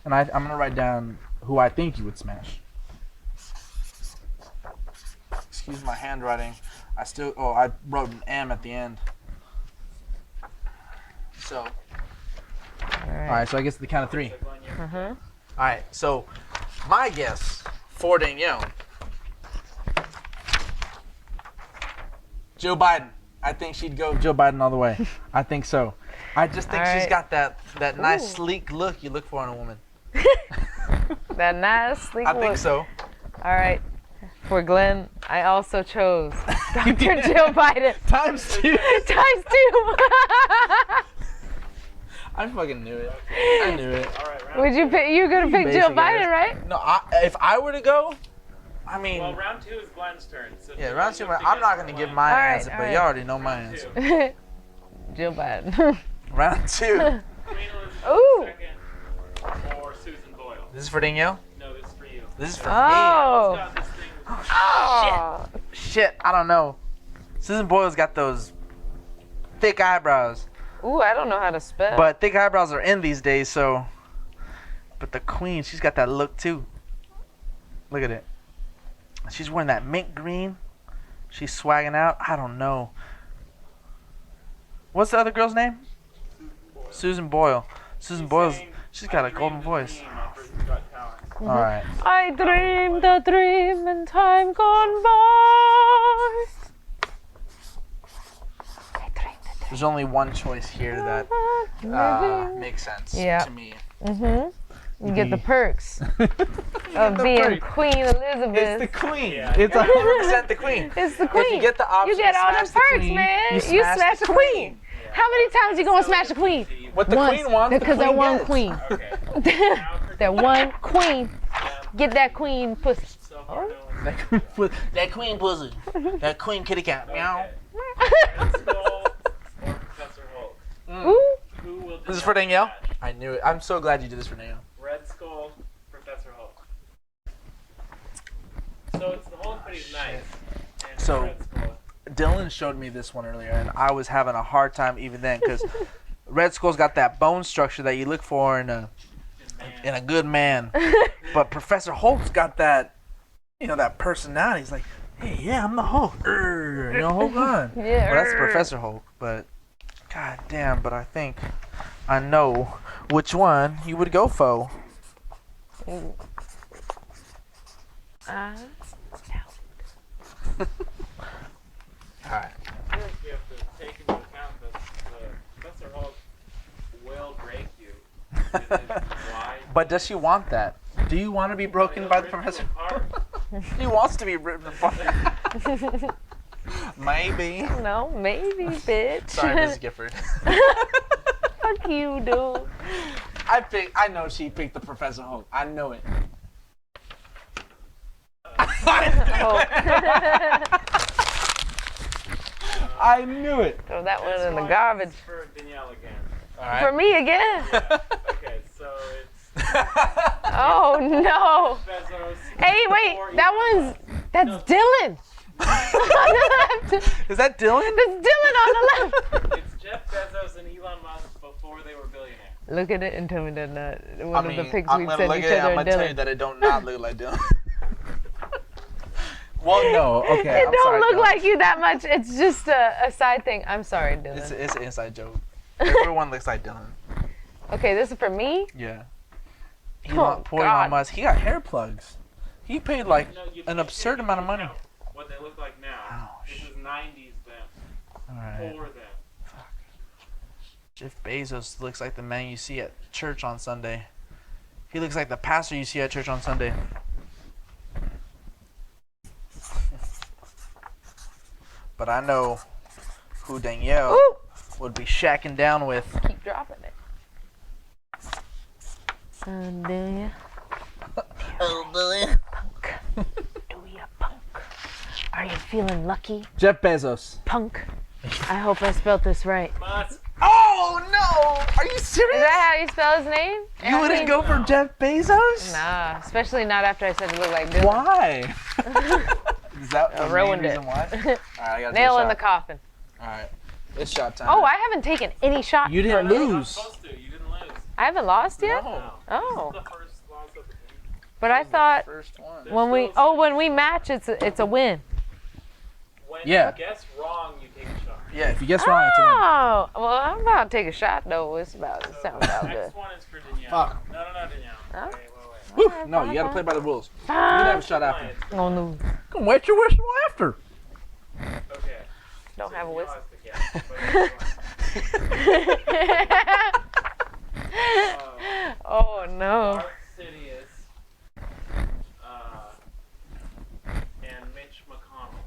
[SPEAKER 8] and I'm gonna write down who I think you would smash. Excuse my handwriting. I wrote an M at the end. So. All right. So I guess the count of 3.
[SPEAKER 4] Uh-huh.
[SPEAKER 8] All right. So my guess for Danielle. Joe Biden. I think she'd go Joe Biden all the way. I think so. I just think
[SPEAKER 4] All
[SPEAKER 8] she's
[SPEAKER 4] right.
[SPEAKER 8] got that nice
[SPEAKER 4] Ooh.
[SPEAKER 8] sleek look you look for in a woman.
[SPEAKER 4] That nice sleek
[SPEAKER 8] I think
[SPEAKER 4] look.
[SPEAKER 8] so.
[SPEAKER 4] All right. For Glenn, I also chose Dr. Jill Biden.
[SPEAKER 8] Times 2.
[SPEAKER 4] Times 2.
[SPEAKER 8] I fucking knew it. I knew it.
[SPEAKER 5] all right, round
[SPEAKER 4] Would you pick? You're gonna pick Jill
[SPEAKER 8] basic
[SPEAKER 4] Biden,
[SPEAKER 8] ass.
[SPEAKER 4] right?
[SPEAKER 8] No, if I were to go, I mean,
[SPEAKER 5] Well, round 2 is Glenn's turn. So
[SPEAKER 8] yeah,
[SPEAKER 5] you
[SPEAKER 8] round 2.
[SPEAKER 5] have to
[SPEAKER 8] I'm
[SPEAKER 5] guess
[SPEAKER 8] not gonna give
[SPEAKER 5] Glenn.
[SPEAKER 8] my
[SPEAKER 4] All right,
[SPEAKER 8] answer,
[SPEAKER 4] all
[SPEAKER 8] but
[SPEAKER 4] right.
[SPEAKER 8] you already know my
[SPEAKER 5] Round
[SPEAKER 8] answer.
[SPEAKER 5] 2.
[SPEAKER 4] Jill Biden.
[SPEAKER 8] Round 2.
[SPEAKER 5] Queen Elizabeth
[SPEAKER 4] Ooh.
[SPEAKER 5] II or Susan Boyle.
[SPEAKER 8] This is for Danielle.
[SPEAKER 5] No, this is for you.
[SPEAKER 8] This is for
[SPEAKER 4] Oh.
[SPEAKER 5] Got this thing.
[SPEAKER 4] Oh.
[SPEAKER 8] me. Shit, I don't know. Susan Boyle's got those thick eyebrows,
[SPEAKER 4] Ooh, I don't know how to spell.
[SPEAKER 8] but thick eyebrows are in these days, so. But the queen, she's got that look too. Look at it. She's wearing that mint green. She's swagging out. I don't know. What's the other girl's name? Susan Boyle. Susan Boyle's. She's got a golden voice. All right.
[SPEAKER 4] I dreamed a dream in time gone by.
[SPEAKER 8] There's only one choice here that makes sense
[SPEAKER 4] Yeah.
[SPEAKER 8] to me.
[SPEAKER 4] You get the perks of
[SPEAKER 8] the
[SPEAKER 4] being
[SPEAKER 8] perks.
[SPEAKER 4] Queen Elizabeth.
[SPEAKER 8] It's the queen.
[SPEAKER 5] Yeah.
[SPEAKER 8] It's 100% the queen.
[SPEAKER 4] It's the queen.
[SPEAKER 8] If you get the option
[SPEAKER 4] You get
[SPEAKER 8] to
[SPEAKER 4] all
[SPEAKER 8] smash
[SPEAKER 4] the
[SPEAKER 8] the
[SPEAKER 4] perks,
[SPEAKER 8] queen,
[SPEAKER 4] man.
[SPEAKER 8] you
[SPEAKER 4] You
[SPEAKER 8] smash
[SPEAKER 4] smash
[SPEAKER 8] the
[SPEAKER 4] the queen. How many times you gonna smash the queen?
[SPEAKER 8] What the
[SPEAKER 4] Once.
[SPEAKER 8] queen wants, the
[SPEAKER 4] Because that
[SPEAKER 8] queen
[SPEAKER 4] one
[SPEAKER 8] gets.
[SPEAKER 4] queen.
[SPEAKER 5] Okay. Now for
[SPEAKER 4] That one queen. Get that queen pussy.
[SPEAKER 5] so far, no one-
[SPEAKER 8] That queen pussy. That queen kitty cat. Meow.
[SPEAKER 5] Let's go
[SPEAKER 4] Ooh.
[SPEAKER 5] Who will
[SPEAKER 8] This is for
[SPEAKER 5] Danielle
[SPEAKER 8] Danielle?
[SPEAKER 5] match?
[SPEAKER 8] I knew it. I'm so glad you did this for Danielle.
[SPEAKER 5] Red Skull, Professor Hulk. So it's the Hulk, but he's nice. And it's
[SPEAKER 8] So-
[SPEAKER 5] Red Skull.
[SPEAKER 8] Dylan showed me this one earlier, and I was having a hard time even then because Red Skull's got that bone structure that you look for in a good man, but Professor Hulk's got that, that personality. He's like, hey, yeah, I'm the Hulk. Hold on.
[SPEAKER 4] Yeah.
[SPEAKER 8] Well, that's Professor Hulk, but god damn, but I think I know which one you would go for. Alright.
[SPEAKER 5] I think you have to take into account that Professor Hulk will break you. With his wide
[SPEAKER 8] But does she want that? Do you want to be broken by the
[SPEAKER 5] rip you
[SPEAKER 8] Professor?
[SPEAKER 5] apart.
[SPEAKER 8] He wants to be ripped apart. Maybe.
[SPEAKER 4] No, maybe, bitch.
[SPEAKER 8] Sorry, Mrs. Gifford.
[SPEAKER 4] Fuck you, dude.
[SPEAKER 8] I know she picked the Professor Hulk. I know it. I knew it.
[SPEAKER 4] Throw that one
[SPEAKER 5] This
[SPEAKER 4] in the
[SPEAKER 5] one
[SPEAKER 4] garbage.
[SPEAKER 5] is for Danielle again.
[SPEAKER 8] All right.
[SPEAKER 4] For me again?
[SPEAKER 5] Okay, so it's
[SPEAKER 4] Oh, no.
[SPEAKER 5] Bezos.
[SPEAKER 4] Hey, wait.
[SPEAKER 5] or
[SPEAKER 4] That's Dylan.
[SPEAKER 8] Is that Dylan?
[SPEAKER 4] That's Dylan on the left.
[SPEAKER 5] It's Jeff Bezos and Elon Musk before they were billionaires.
[SPEAKER 4] Look at it and tell me that not one of the pics
[SPEAKER 8] I'm
[SPEAKER 4] we've
[SPEAKER 8] gonna
[SPEAKER 4] sent
[SPEAKER 8] look
[SPEAKER 4] each
[SPEAKER 8] at it.
[SPEAKER 4] other
[SPEAKER 8] I'm
[SPEAKER 4] and
[SPEAKER 8] gonna tell you
[SPEAKER 4] Dylan.
[SPEAKER 8] that it don't not look like Dylan. Well, no. Okay.
[SPEAKER 4] It
[SPEAKER 8] I'm
[SPEAKER 4] don't
[SPEAKER 8] sorry,
[SPEAKER 4] look
[SPEAKER 8] Dylan.
[SPEAKER 4] like you that much. It's just a side thing. I'm sorry, Dylan.
[SPEAKER 8] It's an inside joke. Everyone looks like Dylan.
[SPEAKER 4] Okay, this is for me.
[SPEAKER 8] Yeah.
[SPEAKER 4] Oh,
[SPEAKER 8] Poor
[SPEAKER 4] God.
[SPEAKER 8] Elon Musk. He got hair plugs. He paid like
[SPEAKER 5] No, you
[SPEAKER 8] an
[SPEAKER 5] can't
[SPEAKER 8] absurd
[SPEAKER 5] take
[SPEAKER 8] amount of
[SPEAKER 5] into
[SPEAKER 8] money.
[SPEAKER 5] account What they look like now.
[SPEAKER 8] Oh,
[SPEAKER 5] This is 90s them.
[SPEAKER 8] All right.
[SPEAKER 5] For them.
[SPEAKER 8] Jeff Bezos looks like the man you see at church on Sunday. He looks like the pastor you see at church on Sunday. But I know who Danielle
[SPEAKER 4] Ooh,
[SPEAKER 8] would be shacking down with.
[SPEAKER 4] keep dropping it. Do ya?
[SPEAKER 8] Oh, boy.
[SPEAKER 4] Punk. Do ya, punk? Are you feeling lucky,
[SPEAKER 8] Jeff Bezos.
[SPEAKER 4] punk? I hope I spelled this right.
[SPEAKER 5] Musk.
[SPEAKER 8] Oh, no! Are you
[SPEAKER 4] Is
[SPEAKER 8] serious?
[SPEAKER 4] that how you spell his name?
[SPEAKER 8] You wouldn't go for Jeff Bezos?
[SPEAKER 4] Nah, especially not after I said it looked like Dylan.
[SPEAKER 8] Why? Is that the main
[SPEAKER 4] ruined
[SPEAKER 8] reason
[SPEAKER 4] it.
[SPEAKER 8] why? Alright, I gotta
[SPEAKER 4] Nail
[SPEAKER 8] take
[SPEAKER 4] in
[SPEAKER 8] a
[SPEAKER 4] the
[SPEAKER 8] shot.
[SPEAKER 4] coffin.
[SPEAKER 8] Alright. It's shot time.
[SPEAKER 4] Oh, I haven't taken any shots.
[SPEAKER 8] You didn't
[SPEAKER 5] You're not
[SPEAKER 8] lose.
[SPEAKER 5] supposed to. You didn't lose.
[SPEAKER 4] I haven't lost yet?
[SPEAKER 8] No.
[SPEAKER 4] Oh.
[SPEAKER 5] This is the first loss of the game.
[SPEAKER 4] But I thought
[SPEAKER 8] First one.
[SPEAKER 4] when we match it's a win.
[SPEAKER 5] When
[SPEAKER 8] Yeah.
[SPEAKER 5] you guess wrong, you take a shot.
[SPEAKER 8] Yeah, if you guess wrong, it's a win.
[SPEAKER 4] Oh, well, I'm about to take a shot though. It sounds
[SPEAKER 5] So
[SPEAKER 4] about
[SPEAKER 5] the
[SPEAKER 4] good.
[SPEAKER 5] next one is for Danielle.
[SPEAKER 8] Fuck.
[SPEAKER 5] No, Danielle.
[SPEAKER 4] Huh?
[SPEAKER 5] Wait.
[SPEAKER 8] Woo. No, you gotta play by the rules. You can have a shot after.
[SPEAKER 4] I'm gonna lose.
[SPEAKER 8] Come wet your whistle after.
[SPEAKER 5] Okay.
[SPEAKER 4] Don't
[SPEAKER 5] So
[SPEAKER 4] have a
[SPEAKER 5] Danielle
[SPEAKER 4] whistle.
[SPEAKER 5] has to guess, but
[SPEAKER 4] Oh no.
[SPEAKER 5] Darth Sidious and Mitch McConnell.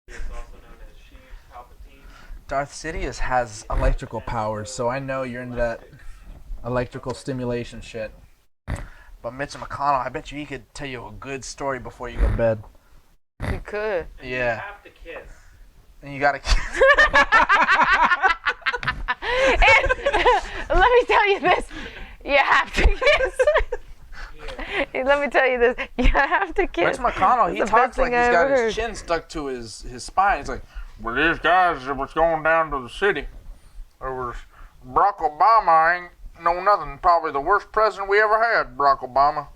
[SPEAKER 5] He is also known as Sheev Palpatine.
[SPEAKER 8] Darth Sidious has electrical powers, so I know you're into that electrical stimulation shit. But Mitch McConnell, I bet you he could tell you a good story before you go to bed.
[SPEAKER 4] You could.
[SPEAKER 5] And you
[SPEAKER 8] Yeah.
[SPEAKER 5] have to kiss.
[SPEAKER 8] And you gotta.
[SPEAKER 4] And, let me tell you this. You have to kiss. Let me tell you this. You have to kiss.
[SPEAKER 8] Mitch McConnell, he
[SPEAKER 4] That's the
[SPEAKER 8] talks
[SPEAKER 4] best
[SPEAKER 8] like
[SPEAKER 4] thing
[SPEAKER 8] he's
[SPEAKER 4] I
[SPEAKER 8] got
[SPEAKER 4] ever
[SPEAKER 8] his
[SPEAKER 4] heard.
[SPEAKER 8] chin stuck to his spine. He's like, well, these guys was going down to the city. There was Barack Obama ain't know nothing. Probably the worst president we ever had, Barack Obama.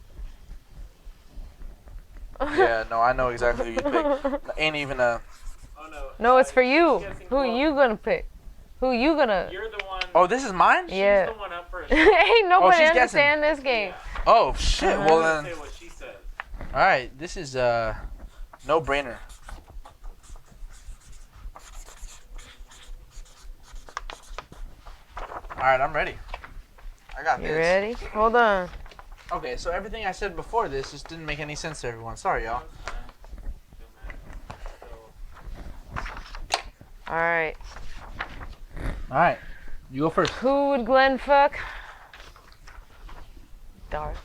[SPEAKER 8] Yeah, no, I know exactly who you pick. Ain't even a.
[SPEAKER 5] Oh no.
[SPEAKER 4] No, it's for you.
[SPEAKER 5] Guessing
[SPEAKER 4] Who
[SPEAKER 5] close.
[SPEAKER 4] you gonna pick? Who you gonna?
[SPEAKER 5] You're the one.
[SPEAKER 8] Oh, this is mine?
[SPEAKER 4] Yeah.
[SPEAKER 5] She's the one up for a shot.
[SPEAKER 4] Ain't nobody
[SPEAKER 8] she's guessing.
[SPEAKER 4] understand this game.
[SPEAKER 8] Oh, shit. Well,
[SPEAKER 5] Say
[SPEAKER 8] then.
[SPEAKER 5] what she says.
[SPEAKER 8] Alright, this is no brainer. Alright, I'm ready. I got
[SPEAKER 4] You
[SPEAKER 8] this.
[SPEAKER 4] ready? Hold on.
[SPEAKER 8] Okay, so everything I said before this just didn't make any sense to everyone. Sorry, y'all.
[SPEAKER 4] All right.
[SPEAKER 8] Alright, you go first.
[SPEAKER 4] Who would Glenn fuck? Darth.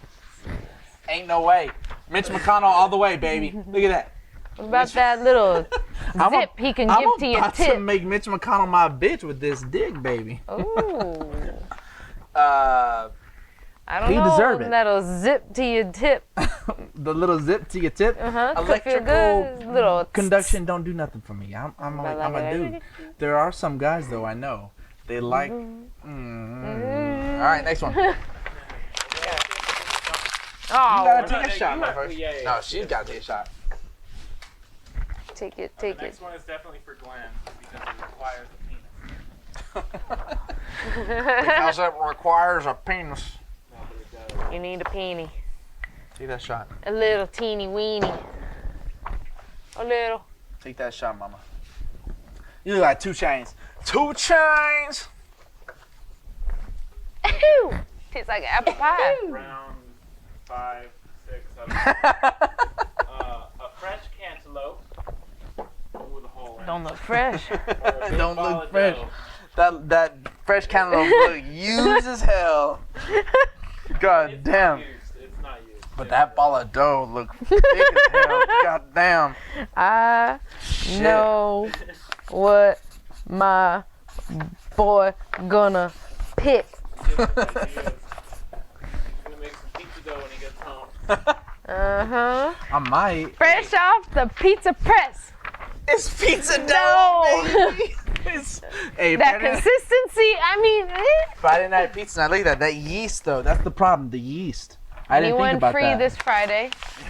[SPEAKER 8] Ain't no way. Mitch McConnell all the way, baby. Look at that.
[SPEAKER 4] What about that little
[SPEAKER 8] I'm
[SPEAKER 4] zip he can give to your
[SPEAKER 8] about to
[SPEAKER 4] tip?
[SPEAKER 8] make Mitch McConnell my bitch with this dick, baby.
[SPEAKER 4] Ooh. I don't
[SPEAKER 8] He
[SPEAKER 4] know.
[SPEAKER 8] deserve it.
[SPEAKER 4] That'll zip to your tip.
[SPEAKER 8] The little zip to your tip.
[SPEAKER 4] Could feel
[SPEAKER 8] Electrical
[SPEAKER 4] good. Little
[SPEAKER 8] conduction don't do nothing for me. I'm a dude. There are some guys though I know. They like. All right, next one. You
[SPEAKER 4] Oh,
[SPEAKER 8] gotta take a shot, my
[SPEAKER 5] Yeah,
[SPEAKER 8] first.
[SPEAKER 5] yeah,
[SPEAKER 8] No, she's gotta take a shot.
[SPEAKER 4] take it,
[SPEAKER 5] The
[SPEAKER 4] take it.
[SPEAKER 5] next one is definitely for Glenn because it requires a penis.
[SPEAKER 8] Because it requires a penis.
[SPEAKER 5] No, but it does.
[SPEAKER 4] You need a peenie.
[SPEAKER 8] Take that shot.
[SPEAKER 4] A little teeny weeny. A little.
[SPEAKER 8] Take that shot, mama. You look like 2 Chainz. 2 Chainz.
[SPEAKER 4] Ew. Tastes like apple pie.
[SPEAKER 5] Round 5, 6, 7. A fresh cantaloupe with a hole in it.
[SPEAKER 4] Don't look fresh.
[SPEAKER 5] Or a big
[SPEAKER 8] Don't
[SPEAKER 5] ball
[SPEAKER 8] look
[SPEAKER 5] of
[SPEAKER 8] fresh.
[SPEAKER 5] dough.
[SPEAKER 8] That fresh cantaloupe look used as hell. God
[SPEAKER 5] It's
[SPEAKER 8] damn.
[SPEAKER 5] Not used. It's not used.
[SPEAKER 8] But that ball of dough look thick as hell. God damn.
[SPEAKER 4] I know what my boy gonna pick.
[SPEAKER 5] He's gonna make some pizza dough when he gets home.
[SPEAKER 4] Uh-huh.
[SPEAKER 8] I might.
[SPEAKER 4] Fresh off the pizza press.
[SPEAKER 8] It's pizza
[SPEAKER 4] No.
[SPEAKER 8] dough, baby. Hey,
[SPEAKER 4] That consistency, I mean,
[SPEAKER 8] Friday night pizza night. Look at that. That yeast, though. That's the problem. The yeast. I didn't think
[SPEAKER 4] anyone
[SPEAKER 8] about
[SPEAKER 4] free
[SPEAKER 8] that.
[SPEAKER 4] this Friday?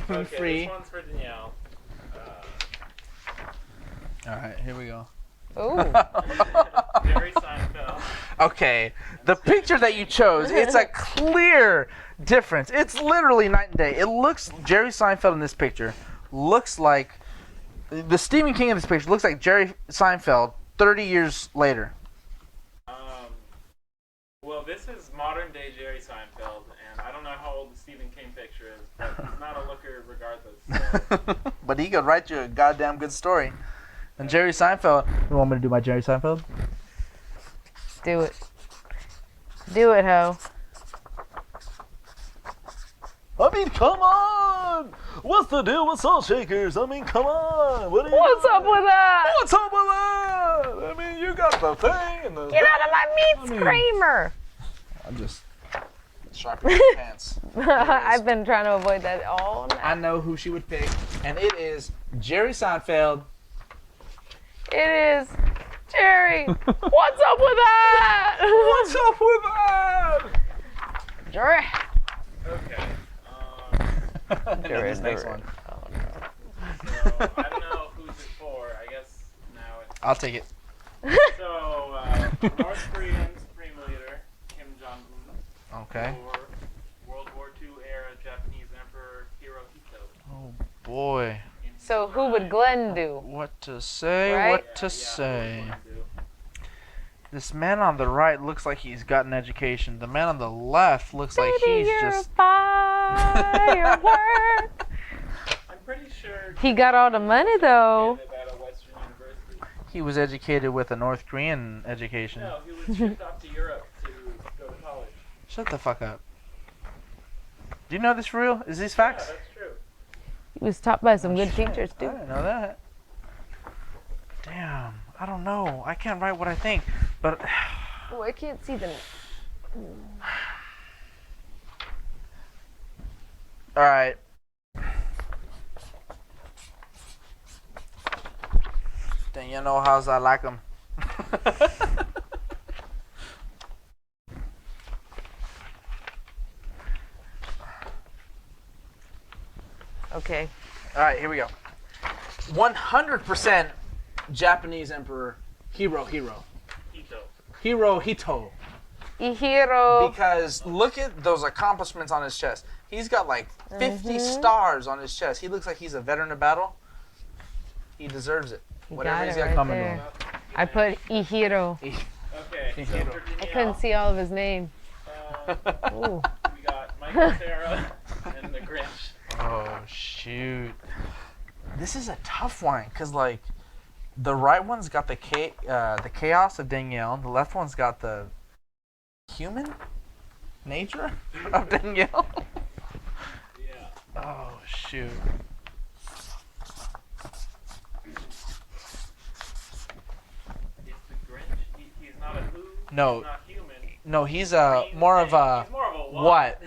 [SPEAKER 5] Okay,
[SPEAKER 8] Free.
[SPEAKER 5] this one's for Danielle.
[SPEAKER 8] All right, here we go.
[SPEAKER 4] Ooh.
[SPEAKER 5] Jerry Seinfeld.
[SPEAKER 8] Okay, the picture that you chose, it's a clear difference. It's literally night and day. It looks, Jerry Seinfeld in this picture looks like, the Stephen King in this picture looks like Jerry Seinfeld 30 years later.
[SPEAKER 5] Well, this is modern day Jerry Seinfeld, and I don't know how old the Stephen King picture is, but he's not a looker regardless. So.
[SPEAKER 8] But he could write you a goddamn good story. And Jerry Seinfeld, you want me to do my Jerry Seinfeld?
[SPEAKER 4] Do it. Do it, ho.
[SPEAKER 8] I mean, come on! What's the deal with salt shakers? I mean, come on!
[SPEAKER 4] What's up with that?
[SPEAKER 8] What's up with that? I mean, you got the thing and the.
[SPEAKER 4] Get out of my meat screamer.
[SPEAKER 8] I'm just sharpening my pants.
[SPEAKER 4] I've been trying to avoid that all night.
[SPEAKER 8] I know who she would pick, and it is Jerry Seinfeld.
[SPEAKER 4] It is Jerry. What's up with that?
[SPEAKER 8] What's up with that?
[SPEAKER 4] Jerry.
[SPEAKER 5] Okay.
[SPEAKER 8] And then this next one.
[SPEAKER 5] So I don't know who's it for. I guess now it's.
[SPEAKER 8] I'll take it.
[SPEAKER 5] So North Korean Supreme Leader Kim Jong-un.
[SPEAKER 8] Okay.
[SPEAKER 5] Or World War II era Japanese Emperor Hirohito.
[SPEAKER 8] Oh boy.
[SPEAKER 4] So who would Glenn do?
[SPEAKER 8] What to say?
[SPEAKER 4] Right?
[SPEAKER 8] What to say? This man on the right looks like he's got an education. The man on the left looks like he's
[SPEAKER 4] you're
[SPEAKER 8] just.
[SPEAKER 4] a firework.
[SPEAKER 5] I'm pretty sure.
[SPEAKER 4] He got all the money though.
[SPEAKER 5] At a Western University.
[SPEAKER 8] He was educated with a North Korean education.
[SPEAKER 5] No, he was shipped off to Europe to go to college.
[SPEAKER 8] Shut the fuck up. Do you know this for real? Is these
[SPEAKER 5] Yeah,
[SPEAKER 8] facts?
[SPEAKER 5] that's true.
[SPEAKER 4] He was taught by some good teachers
[SPEAKER 8] I
[SPEAKER 4] too.
[SPEAKER 8] didn't know that. Damn. I don't know. I can't write what I think. But.
[SPEAKER 4] Oh, I can't see them.
[SPEAKER 8] Alright. Then you know how's I like them.
[SPEAKER 4] Okay.
[SPEAKER 8] Alright, here we go. 100% Japanese Emperor Hirohito. Hirohito.
[SPEAKER 4] Ihiro.
[SPEAKER 8] Because look at those accomplishments on his chest. He's got like 50 stars on his chest. He looks like he's a veteran of battle. He deserves it. Whatever he's got
[SPEAKER 4] right
[SPEAKER 8] coming to
[SPEAKER 4] there.
[SPEAKER 8] him.
[SPEAKER 4] I put Ihiro.
[SPEAKER 5] Okay, so for
[SPEAKER 4] I
[SPEAKER 5] Danielle,
[SPEAKER 4] couldn't see all of his name. Ooh.
[SPEAKER 5] we got Michael Cera and the Grinch.
[SPEAKER 8] Oh shoot! This is a tough one because like the right one's got the chaos of Danielle. The left one's got the human nature of Danielle.
[SPEAKER 5] Yeah.
[SPEAKER 8] Oh shoot!
[SPEAKER 1] No,
[SPEAKER 5] Not human.
[SPEAKER 1] no, he's
[SPEAKER 5] Green
[SPEAKER 1] more of
[SPEAKER 5] thing.
[SPEAKER 1] a
[SPEAKER 5] He's more of a
[SPEAKER 1] what?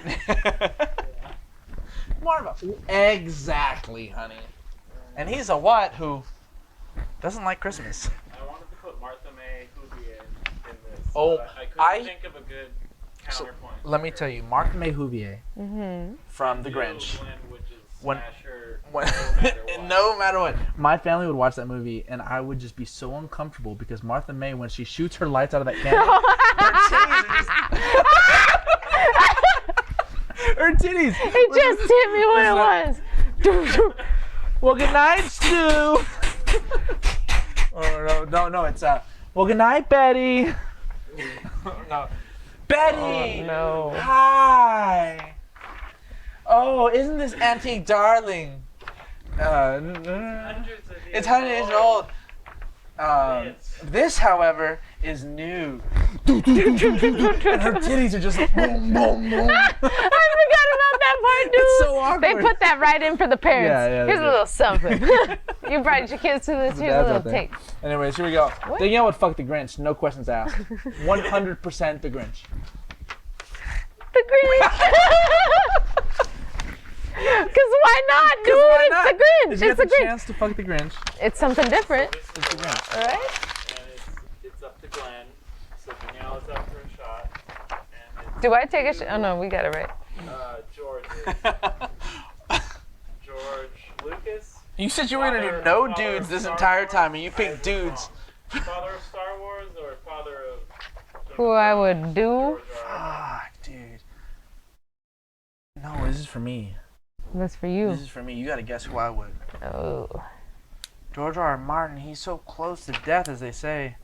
[SPEAKER 1] More of a exactly, honey. And he's a what who doesn't like Christmas.
[SPEAKER 5] I wanted to put Martha May Huvier in this.
[SPEAKER 1] Oh,
[SPEAKER 5] but I couldn't
[SPEAKER 1] I-
[SPEAKER 5] think of a good
[SPEAKER 1] So,
[SPEAKER 5] counterpoint.
[SPEAKER 1] Let me tell you, Martha May Huvier
[SPEAKER 4] Mm-hmm.
[SPEAKER 1] from The Grinch. When-
[SPEAKER 5] When,
[SPEAKER 1] No matter what, my family would watch that movie, and I would just be so uncomfortable because Martha May, when she shoots her lights out of that cannon, her titties.
[SPEAKER 4] He just hit me when it was.
[SPEAKER 1] Well, good night, Stu. Oh no, it's well, good night, Betty. No, Betty.
[SPEAKER 4] Oh, no.
[SPEAKER 1] Hi. Oh, isn't this antique darling? It's 100 years old. This, however, is new. And her titties are just boom, boom, boom.
[SPEAKER 4] I forgot about that part, dude.
[SPEAKER 1] It's so awkward.
[SPEAKER 4] They put that right in for the parents.
[SPEAKER 1] Yeah, they
[SPEAKER 4] Here's a
[SPEAKER 1] did.
[SPEAKER 4] little something. You brought your kids to this. Here's a
[SPEAKER 1] Dad's
[SPEAKER 4] little
[SPEAKER 1] out there.
[SPEAKER 4] tape.
[SPEAKER 1] Anyways, here we go. Danielle would fuck the Grinch, no questions asked. 100% the Grinch.
[SPEAKER 4] The Grinch. Because why not, dude?
[SPEAKER 1] Why
[SPEAKER 4] It's
[SPEAKER 1] not?
[SPEAKER 4] the Grinch.
[SPEAKER 1] If you
[SPEAKER 4] It's
[SPEAKER 1] have
[SPEAKER 4] the
[SPEAKER 1] the
[SPEAKER 4] Grinch.
[SPEAKER 1] chance to fuck the Grinch,
[SPEAKER 4] It's something different,
[SPEAKER 1] it's the Grinch.
[SPEAKER 4] all right?
[SPEAKER 5] And it's up to Glenn. So Danielle is up for a shot. And it's
[SPEAKER 4] Do I take a shot? Oh, no, we got it right.
[SPEAKER 5] George is George Lucas.
[SPEAKER 1] You said you were gonna do no dudes this entire time, and you picked dudes.
[SPEAKER 5] Father of Star Wars or father of
[SPEAKER 4] Who I would do?
[SPEAKER 5] George R.
[SPEAKER 1] Ah, dude. No, this is for me.
[SPEAKER 4] That's for you.
[SPEAKER 1] This is for me. You gotta guess who I would.
[SPEAKER 4] Oh.
[SPEAKER 1] George R. R. Martin, he's so close to death, as they say.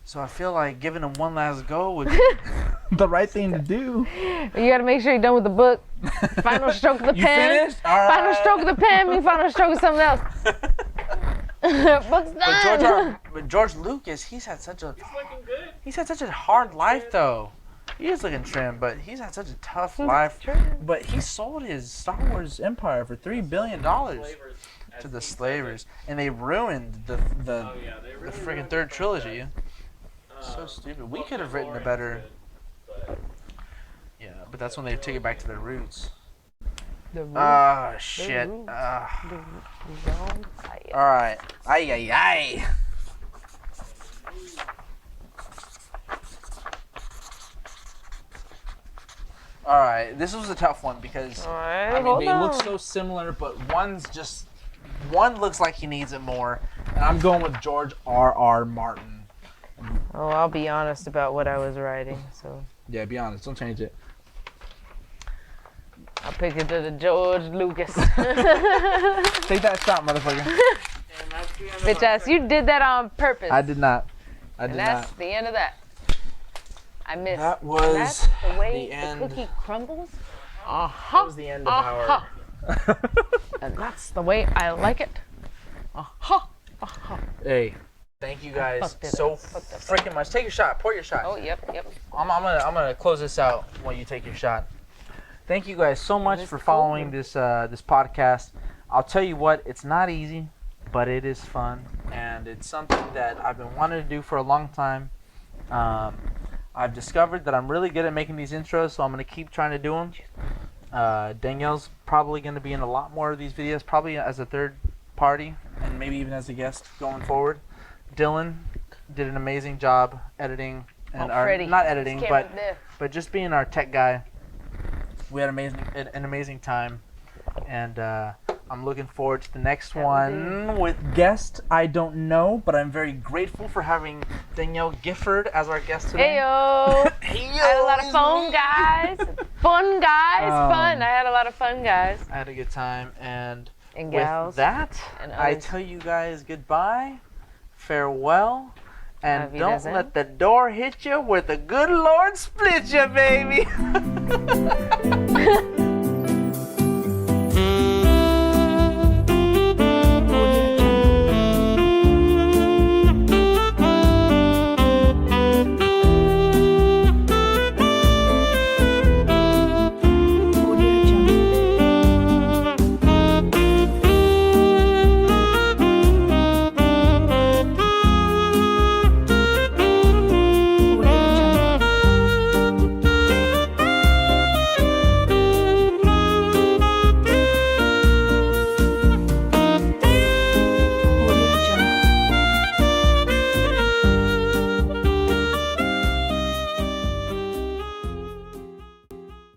[SPEAKER 1] So I feel like giving him one last go would be the right thing to do.
[SPEAKER 4] You gotta make sure you're done with the book. Final stroke of the
[SPEAKER 1] You
[SPEAKER 4] pen.
[SPEAKER 1] finished? All right.
[SPEAKER 4] Final stroke of the pen means final stroke of something else. Book's done.
[SPEAKER 1] But George Lucas, he's had such a
[SPEAKER 5] Looking good.
[SPEAKER 1] he's had such a hard life though. He is looking trim, but he's had such a tough life. But he sold his Star Wars empire for $3 billion
[SPEAKER 5] Flavors
[SPEAKER 1] to the slavers, and they ruined the
[SPEAKER 5] Oh yeah, they really
[SPEAKER 1] freaking
[SPEAKER 5] ruined
[SPEAKER 1] third
[SPEAKER 5] the
[SPEAKER 1] trilogy.
[SPEAKER 5] concept.
[SPEAKER 1] So stupid. We
[SPEAKER 5] Well,
[SPEAKER 1] could have written a
[SPEAKER 5] Mandalorian's
[SPEAKER 1] better.
[SPEAKER 5] good, but
[SPEAKER 1] Yeah, but that's when they take it back to their roots.
[SPEAKER 4] The root,
[SPEAKER 1] Ah, shit.
[SPEAKER 4] roots.
[SPEAKER 1] Ah.
[SPEAKER 4] the wrong side.
[SPEAKER 1] All right. Ay, ay, ay. All right. This was a tough one because
[SPEAKER 4] All right,
[SPEAKER 1] I mean
[SPEAKER 4] hold
[SPEAKER 1] they
[SPEAKER 4] on.
[SPEAKER 1] look so similar, but one looks like he needs it more, and I'm going with George R. R. Martin.
[SPEAKER 4] Oh, I'll be honest about what I was writing, so
[SPEAKER 1] Yeah, be honest. Don't change it.
[SPEAKER 4] I'll pick it to the George Lucas.
[SPEAKER 1] Take that shot, motherfucker.
[SPEAKER 5] and that's the end of
[SPEAKER 4] Bitch
[SPEAKER 5] our
[SPEAKER 4] ass, you did that on purpose.
[SPEAKER 1] I did not. I
[SPEAKER 4] and
[SPEAKER 1] did
[SPEAKER 4] that's
[SPEAKER 1] not.
[SPEAKER 4] the end of that. I missed.
[SPEAKER 1] That
[SPEAKER 4] And
[SPEAKER 1] was
[SPEAKER 4] that's the way
[SPEAKER 1] the end.
[SPEAKER 4] cookie crumbles.
[SPEAKER 1] That
[SPEAKER 4] Uh-huh.
[SPEAKER 1] was the end of
[SPEAKER 4] Uh-huh.
[SPEAKER 1] our.
[SPEAKER 4] And that's the way I like it. Uh-huh. Uh-huh.
[SPEAKER 1] Hey, thank you guys
[SPEAKER 4] fucked it
[SPEAKER 1] so
[SPEAKER 4] up. Fucked up.
[SPEAKER 1] freaking much. Take your shot. Pour your shot.
[SPEAKER 4] Oh, yep.
[SPEAKER 1] I'm gonna close this out while you take your shot. Thank you guys so much
[SPEAKER 4] this
[SPEAKER 1] for
[SPEAKER 4] cool?
[SPEAKER 1] following this this podcast. I'll tell you what, it's not easy, but it is fun, and it's something that I've been wanting to do for a long time. I've discovered that I'm really good at making these intros, so I'm gonna keep trying to do them. Danielle's probably gonna be in a lot more of these videos, probably as a third party, and maybe even as a guest going forward. Dylan did an amazing job editing and
[SPEAKER 4] Freddie.
[SPEAKER 1] not editing,
[SPEAKER 4] This
[SPEAKER 1] but
[SPEAKER 4] camera there.
[SPEAKER 1] just being our tech guy. We had an amazing time, and I'm looking forward to the next one with guest I don't know, but I'm very grateful for having Danielle Gifford as our guest today.
[SPEAKER 4] Heyo.
[SPEAKER 1] Hey,
[SPEAKER 4] I had a lot of fun, guys. Fun, guys. Fun. I had a lot of fun, guys.
[SPEAKER 1] I had a good time, and
[SPEAKER 4] And
[SPEAKER 1] with
[SPEAKER 4] gals.
[SPEAKER 1] that,
[SPEAKER 4] and
[SPEAKER 1] I
[SPEAKER 4] others.
[SPEAKER 1] tell you guys goodbye, farewell, and
[SPEAKER 4] Auf
[SPEAKER 1] don't
[SPEAKER 4] Wiedersehen.
[SPEAKER 1] let the door hit you where the good Lord split you, baby.